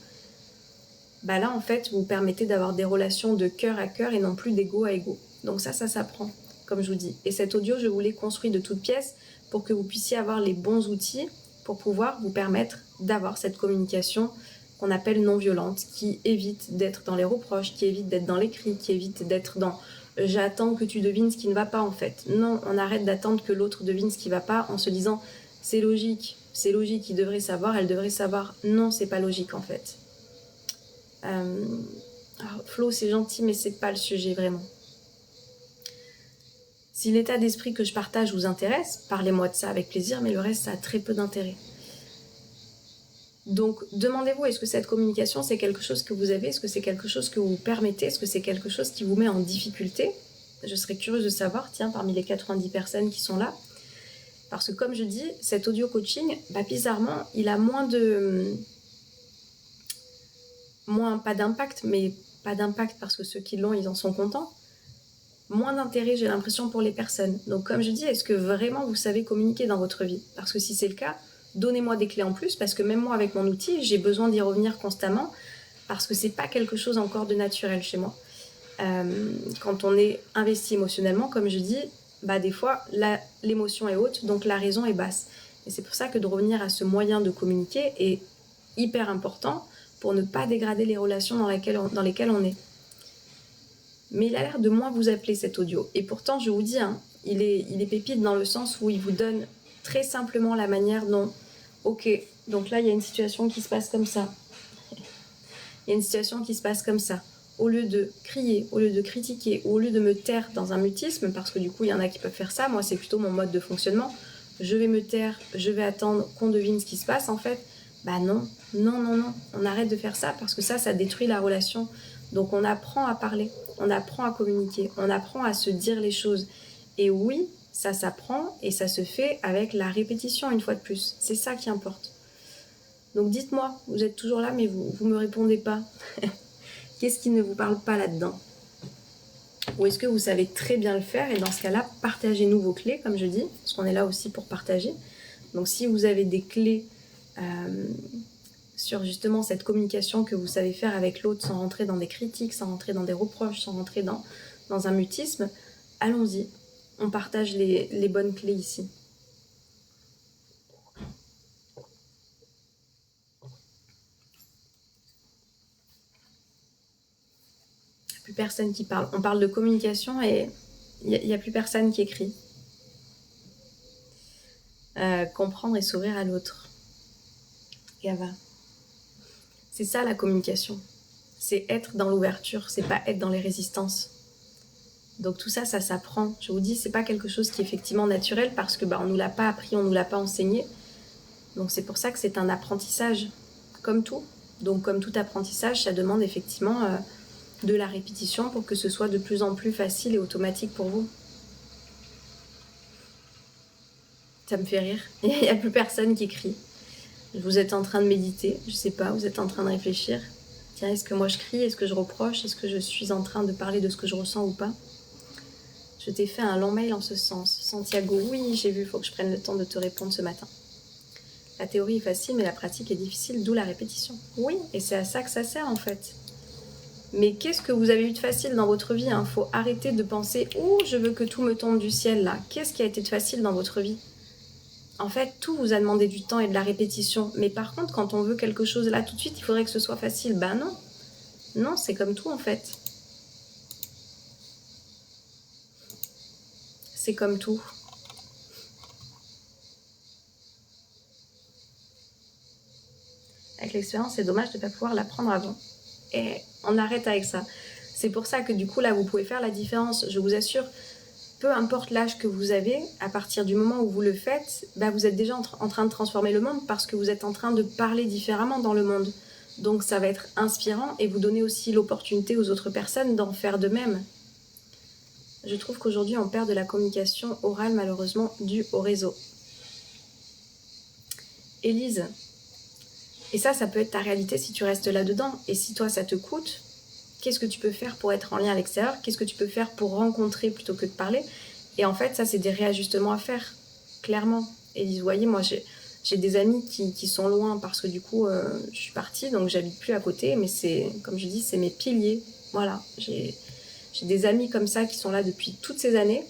bah là en fait vous permettez d'avoir des relations de cœur à cœur et non plus d'ego à ego. Donc ça s'apprend, comme je vous dis. Et cet audio, je vous l'ai construit de toutes pièces pour que vous puissiez avoir les bons outils pour pouvoir vous permettre d'avoir cette communication qu'on appelle non violente, qui évite d'être dans les reproches, qui évite d'être dans les cris, qui évite d'être dans j'attends que tu devines ce qui ne va pas en fait. Non, on arrête d'attendre que l'autre devine ce qui ne va pas en se disant c'est logique, il devrait savoir, elle devrait savoir. Non, c'est pas logique en fait. Alors, Flo, c'est gentil, mais c'est pas le sujet vraiment. Si l'état d'esprit que je partage vous intéresse, parlez-moi de ça avec plaisir, mais le reste, ça a très peu d'intérêt. Donc, demandez-vous, est-ce que cette communication, c'est quelque chose que vous avez? Est-ce que c'est quelque chose que vous permettez? Est-ce que c'est quelque chose qui vous met en difficulté? Je serais curieuse de savoir, tiens, parmi les 90 personnes qui sont là. Parce que comme je dis, cet audio coaching, bizarrement, il a pas d'impact, mais pas d'impact parce que ceux qui l'ont, ils en sont contents. Moins d'intérêt, j'ai l'impression, pour les personnes. Donc comme je dis, est-ce que vraiment vous savez communiquer dans votre vie? Parce que si c'est le cas, donnez-moi des clés en plus, parce que même moi, avec mon outil, j'ai besoin d'y revenir constamment, parce que c'est pas quelque chose encore de naturel chez moi. Quand on est investi émotionnellement, comme je dis, des fois, l'émotion est haute, donc la raison est basse. Et c'est pour ça que de revenir à ce moyen de communiquer est hyper important pour ne pas dégrader les relations dans lesquelles on est. Mais il a l'air de moins vous appeler cet audio. Et pourtant, je vous dis, il est pépite dans le sens où il vous donne très simplement la manière dont, ok, donc là, il y a une situation qui se passe comme ça. Il y a une situation qui se passe comme ça. Au lieu de crier, au lieu de critiquer, ou au lieu de me taire dans un mutisme, parce que du coup, il y en a qui peuvent faire ça, moi, c'est plutôt mon mode de fonctionnement. Je vais me taire, je vais attendre qu'on devine ce qui se passe, en fait. Non, on arrête de faire ça, parce que ça détruit la relation. Donc on apprend à parler, on apprend à communiquer, on apprend à se dire les choses. Et oui, ça s'apprend et ça se fait avec la répétition une fois de plus. C'est ça qui importe. Donc dites-moi, vous êtes toujours là mais vous me répondez pas. Qu'est-ce qui ne vous parle pas là-dedans? Ou est-ce que vous savez très bien le faire? Et dans ce cas-là, partagez-nous vos clés, comme je dis, parce qu'on est là aussi pour partager. Donc si vous avez des clés sur justement cette communication que vous savez faire avec l'autre sans rentrer dans des critiques, sans rentrer dans des reproches, sans rentrer dans un mutisme, allons-y. On partage les bonnes clés ici. Il n'y a plus personne qui parle. On parle de communication et il n'y a plus personne qui écrit. Comprendre et s'ouvrir à l'autre. Gava. C'est ça la communication. C'est être dans l'ouverture, c'est pas être dans les résistances. Donc tout ça, ça s'apprend. Je vous dis, c'est pas quelque chose qui est effectivement naturel parce que on nous l'a pas appris, on nous l'a pas enseigné. Donc c'est pour ça que c'est un apprentissage, comme tout. Donc comme tout apprentissage, ça demande effectivement de la répétition pour que ce soit de plus en plus facile et automatique pour vous. Ça me fait rire. Il n'y a plus personne qui crie. Vous êtes en train de méditer, je sais pas, vous êtes en train de réfléchir. Tiens, est-ce que moi je crie? Est-ce que je reproche? Est-ce que je suis en train de parler de ce que je ressens ou pas? Je t'ai fait un long mail en ce sens. Santiago, oui, j'ai vu, il faut que je prenne le temps de te répondre ce matin. La théorie est facile, mais la pratique est difficile, d'où la répétition. Oui, et c'est à ça que ça sert en fait. Mais qu'est-ce que vous avez eu de facile dans votre vie? Faut arrêter de penser « Oh, je veux que tout me tombe du ciel là ». Qu'est-ce qui a été de facile dans votre vie? En fait, tout vous a demandé du temps et de la répétition. Mais par contre, quand on veut quelque chose là tout de suite, il faudrait que ce soit facile. Non. Non, c'est comme tout en fait. C'est comme tout. Avec l'expérience, c'est dommage de ne pas pouvoir l'apprendre avant. Et on arrête avec ça. C'est pour ça que du coup, là, vous pouvez faire la différence. Je vous assure, peu importe l'âge que vous avez, à partir du moment où vous le faites, bah, vous êtes déjà en train de transformer le monde parce que vous êtes en train de parler différemment dans le monde. Donc ça va être inspirant et vous donner aussi l'opportunité aux autres personnes d'en faire de même. Je trouve qu'aujourd'hui, on perd de la communication orale, malheureusement, due au réseau. Élise, et ça peut être ta réalité si tu restes là-dedans. Et si toi, ça te coûte, qu'est-ce que tu peux faire pour être en lien à l'extérieur? Qu'est-ce que tu peux faire pour rencontrer plutôt que de parler? Et en fait, ça, c'est des réajustements à faire, clairement. Élise, vous voyez, moi, j'ai des amis qui sont loin parce que du coup, je suis partie, donc j'habite plus à côté. Mais c'est, comme je dis, c'est mes piliers. Voilà, j'ai des amis comme ça qui sont là depuis toutes ces années.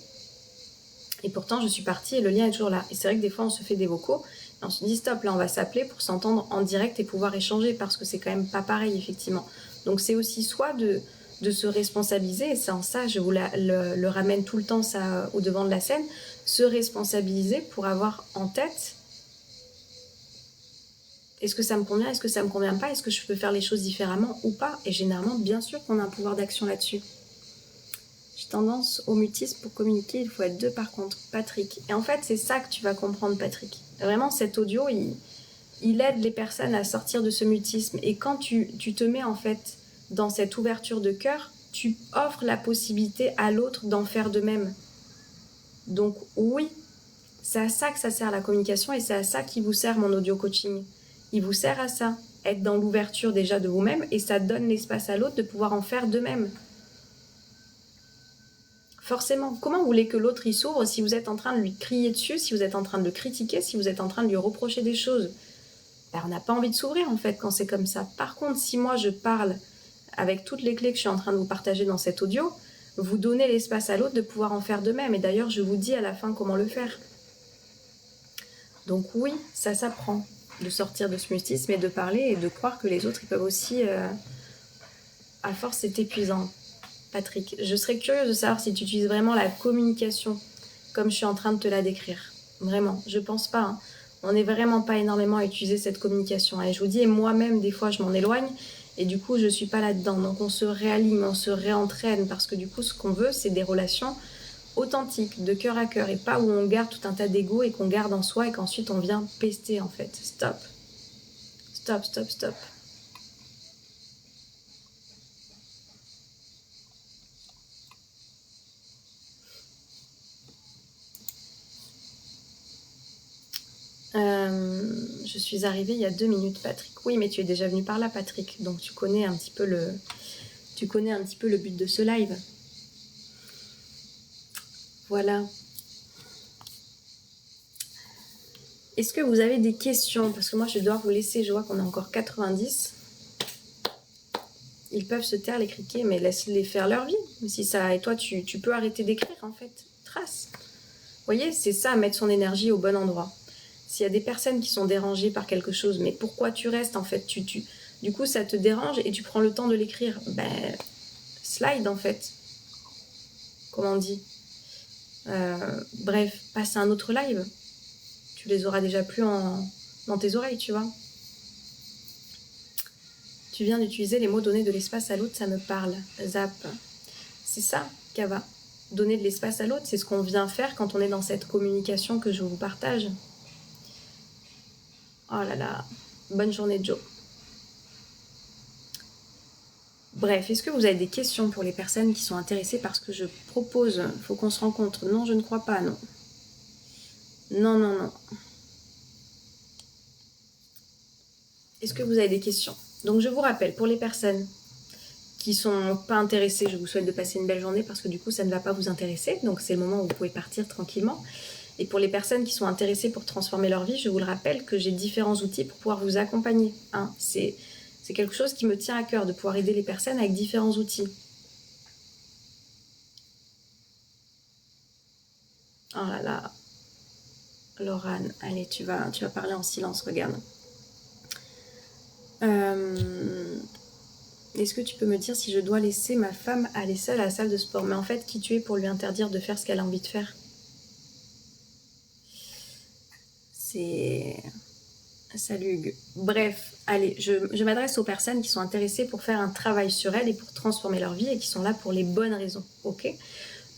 Et pourtant, je suis partie et le lien est toujours là. Et c'est vrai que des fois, on se fait des vocaux et on se dit stop, là, on va s'appeler pour s'entendre en direct et pouvoir échanger parce que c'est quand même pas pareil, effectivement. Donc, c'est aussi soit de se responsabiliser, et c'est en ça, je vous le ramène tout le temps ça au devant de la scène, se responsabiliser pour avoir en tête est-ce que ça me convient, est-ce que ça me convient pas, est-ce que je peux faire les choses différemment ou pas. Et généralement, bien sûr qu'on a un pouvoir d'action là-dessus. J'ai tendance au mutisme pour communiquer, il faut être deux par contre. Patrick. Et en fait, c'est ça que tu vas comprendre, Patrick. Vraiment, cet audio, il aide les personnes à sortir de ce mutisme. Et quand tu te mets en fait dans cette ouverture de cœur, tu offres la possibilité à l'autre d'en faire de même. Donc oui, c'est à ça que ça sert la communication et c'est à ça qui vous sert mon audio coaching. Il vous sert à ça, être dans l'ouverture déjà de vous-même et ça donne l'espace à l'autre de pouvoir en faire de même. Forcément, comment vous voulez que l'autre y s'ouvre si vous êtes en train de lui crier dessus, si vous êtes en train de le critiquer, si vous êtes en train de lui reprocher des choses? Ben, on n'a pas envie de s'ouvrir en fait quand c'est comme ça. Par contre, si moi je parle avec toutes les clés que je suis en train de vous partager dans cet audio, vous donnez l'espace à l'autre de pouvoir en faire de même. Et d'ailleurs, je vous dis à la fin comment le faire. Donc oui, ça s'apprend de sortir de ce mutisme et de parler et de croire que les autres ils peuvent aussi, à force, c'est épuisant. Patrick, je serais curieuse de savoir si tu utilises vraiment la communication comme je suis en train de te la décrire. Vraiment, je pense pas. Hein. On n'est vraiment pas énormément à utiliser cette communication. Et je vous dis, moi-même, des fois, je m'en éloigne. Et du coup, je suis pas là-dedans. Donc, on se réaligne, on se réentraîne. Parce que du coup, ce qu'on veut, c'est des relations authentiques, de cœur à cœur. Et pas où on garde tout un tas d'ego et qu'on garde en soi et qu'ensuite on vient pester, en fait. Stop. Stop, stop, stop. Je suis arrivée il y a 2 minutes, Patrick. Oui, mais tu es déjà venu par là, Patrick. Donc tu connais un petit peu le but de ce live. Voilà. Est-ce que vous avez des questions? Parce que moi, je dois vous laisser. Je vois qu'on a encore 90. Ils peuvent se taire, les criquets, mais laisse-les faire leur vie. Si ça, et toi, tu peux arrêter d'écrire, en fait. Trace. Vous voyez, c'est ça, mettre son énergie au bon endroit. S'il y a des personnes qui sont dérangées par quelque chose, mais pourquoi tu restes, en fait du coup, ça te dérange et tu prends le temps de l'écrire. Ben, slide, en fait. Comment on dit bref, passe à un autre live. Tu les auras déjà plus dans tes oreilles, tu vois. Tu viens d'utiliser les mots donner de l'espace à l'autre, ça me parle. Zap. C'est ça, Kava. Donner de l'espace à l'autre, c'est ce qu'on vient faire quand on est dans cette communication que je vous partage. Oh là là. Bonne journée, Joe. Bref, est-ce que vous avez des questions pour les personnes qui sont intéressées par ce que je propose? Il faut qu'on se rencontre. Non, je ne crois pas, non. Non, non, non. Est-ce que vous avez des questions? Donc je vous rappelle, pour les personnes qui sont pas intéressées, je vous souhaite de passer une belle journée parce que du coup ça ne va pas vous intéresser. Donc c'est le moment où vous pouvez partir tranquillement. Et pour les personnes qui sont intéressées pour transformer leur vie, je vous le rappelle que j'ai différents outils pour pouvoir vous accompagner. Hein. C'est quelque chose qui me tient à cœur de pouvoir aider les personnes avec différents outils. Oh là là. Laurane, allez, tu vas parler en silence, regarde. Est-ce que tu peux me dire si je dois laisser ma femme aller seule à la salle de sport? Mais en fait, qui tu es pour lui interdire de faire ce qu'elle a envie de faire? C'est... Salut Hugues. Bref, allez, je m'adresse aux personnes qui sont intéressées pour faire un travail sur elles et pour transformer leur vie et qui sont là pour les bonnes raisons, ok?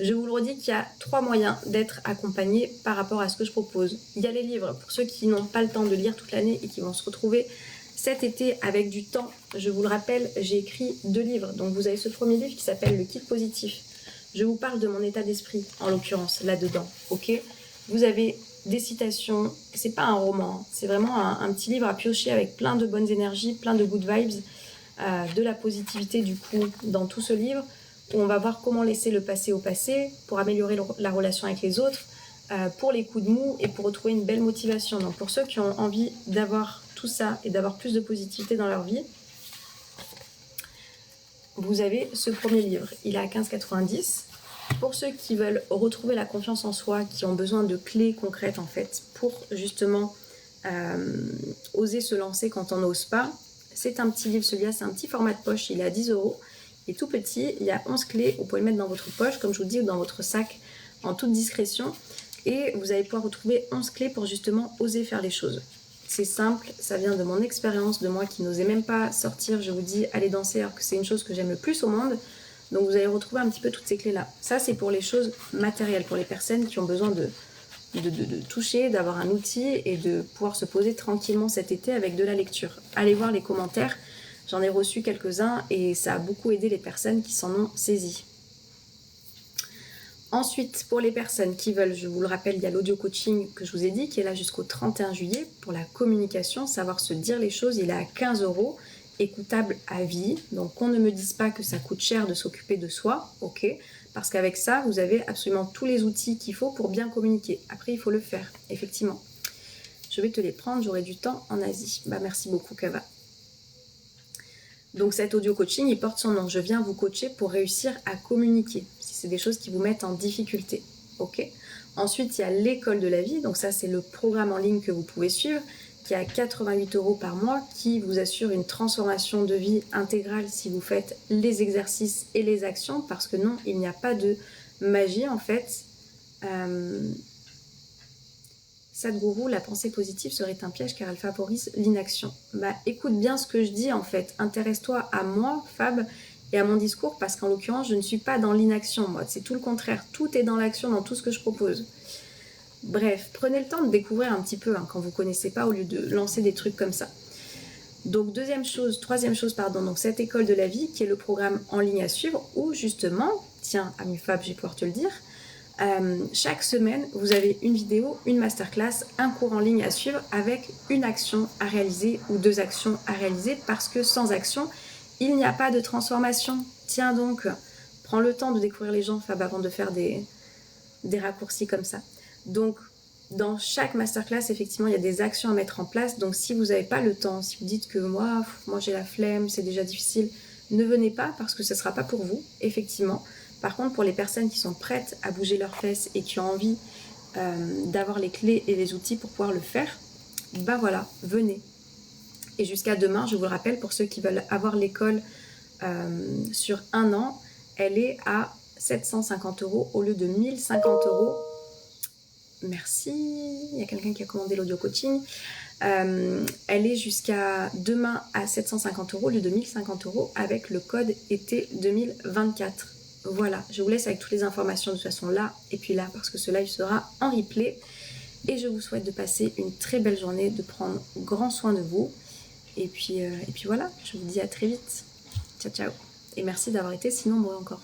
Je vous le redis qu'il y a 3 moyens d'être accompagné par rapport à ce que je propose. Il y a les livres pour ceux qui n'ont pas le temps de lire toute l'année et qui vont se retrouver cet été avec du temps. Je vous le rappelle, j'ai écrit 2 livres. Donc vous avez ce premier livre qui s'appelle Le Kit Positif. Je vous parle de mon état d'esprit, en l'occurrence, là-dedans, ok? Vous avez des citations, c'est pas un roman, c'est vraiment un petit livre à piocher avec plein de bonnes énergies, plein de good vibes, de la positivité du coup dans tout ce livre, où on va voir comment laisser le passé au passé pour améliorer la relation avec les autres, pour les coups de mou et pour retrouver une belle motivation. Donc pour ceux qui ont envie d'avoir tout ça et d'avoir plus de positivité dans leur vie, vous avez ce premier livre, il est à 15,90 €. Pour ceux qui veulent retrouver la confiance en soi, qui ont besoin de clés concrètes en fait, pour justement oser se lancer quand on n'ose pas, c'est un petit livre, celui-là c'est un petit format de poche, il est à 10 €, il est tout petit, il y a 11 clés, vous pouvez le mettre dans votre poche, comme je vous dis, ou dans votre sac, en toute discrétion, et vous allez pouvoir retrouver 11 clés pour justement oser faire les choses. C'est simple, ça vient de mon expérience, de moi qui n'osais même pas sortir, je vous dis, aller danser alors que c'est une chose que j'aime le plus au monde. Donc vous allez retrouver un petit peu toutes ces clés-là. Ça, c'est pour les choses matérielles, pour les personnes qui ont besoin de toucher, d'avoir un outil et de pouvoir se poser tranquillement cet été avec de la lecture. Allez voir les commentaires, j'en ai reçu quelques-uns et ça a beaucoup aidé les personnes qui s'en ont saisi. Ensuite, pour les personnes qui veulent, je vous le rappelle, il y a l'audio coaching que je vous ai dit, qui est là jusqu'au 31 juillet pour la communication, savoir se dire les choses, il est à 15 €. Écoutable à vie, donc qu'on ne me dise pas que ça coûte cher de s'occuper de soi, ok, parce qu'avec ça, vous avez absolument tous les outils qu'il faut pour bien communiquer. Après, il faut le faire, effectivement. Je vais te les prendre, j'aurai du temps en Asie. Bah, merci beaucoup, Kava. Donc cet audio coaching, il porte son nom. Je viens vous coacher pour réussir à communiquer, si c'est des choses qui vous mettent en difficulté, ok. Ensuite, il y a l'école de la vie, donc ça, c'est le programme en ligne que vous pouvez suivre, qui est à 88 € par mois, qui vous assure une transformation de vie intégrale si vous faites les exercices et les actions, parce que non, il n'y a pas de magie en fait. Sadhguru, la pensée positive serait un piège car elle favorise l'inaction. Bah écoute bien ce que je dis en fait, intéresse-toi à moi, Fab, et à mon discours, parce qu'en l'occurrence, je ne suis pas dans l'inaction, moi, c'est tout le contraire, tout est dans l'action, dans tout ce que je propose. Bref, prenez le temps de découvrir un petit peu quand vous ne connaissez pas, au lieu de lancer des trucs comme ça. Donc troisième chose, donc cette école de la vie qui est le programme en ligne à suivre où justement, tiens, ami Fab, je vais pouvoir te le dire, chaque semaine, vous avez une vidéo, une masterclass, un cours en ligne à suivre avec une action à réaliser ou 2 actions à réaliser parce que sans action, il n'y a pas de transformation. Tiens donc, prends le temps de découvrir les gens, Fab, avant de faire des raccourcis comme ça. Donc, dans chaque masterclass, effectivement, il y a des actions à mettre en place. Donc, si vous n'avez pas le temps, si vous dites que moi j'ai la flemme, c'est déjà difficile, ne venez pas parce que ce ne sera pas pour vous, effectivement. Par contre, pour les personnes qui sont prêtes à bouger leurs fesses et qui ont envie d'avoir les clés et les outils pour pouvoir le faire, bah voilà, venez. Et jusqu'à demain, je vous le rappelle, pour ceux qui veulent avoir l'école sur 1 an, elle est à 750 € au lieu de 1050 €. Merci, il y a quelqu'un qui a commandé l'audio coaching. Elle est jusqu'à demain à 750 € au lieu de 1050 € avec le code été 2024. Voilà, je vous laisse avec toutes les informations de toute façon là et puis là parce que ce live sera en replay. Et je vous souhaite de passer une très belle journée, de prendre grand soin de vous. Et puis voilà, je vous dis à très vite. Ciao, ciao. Et merci d'avoir été si nombreux encore.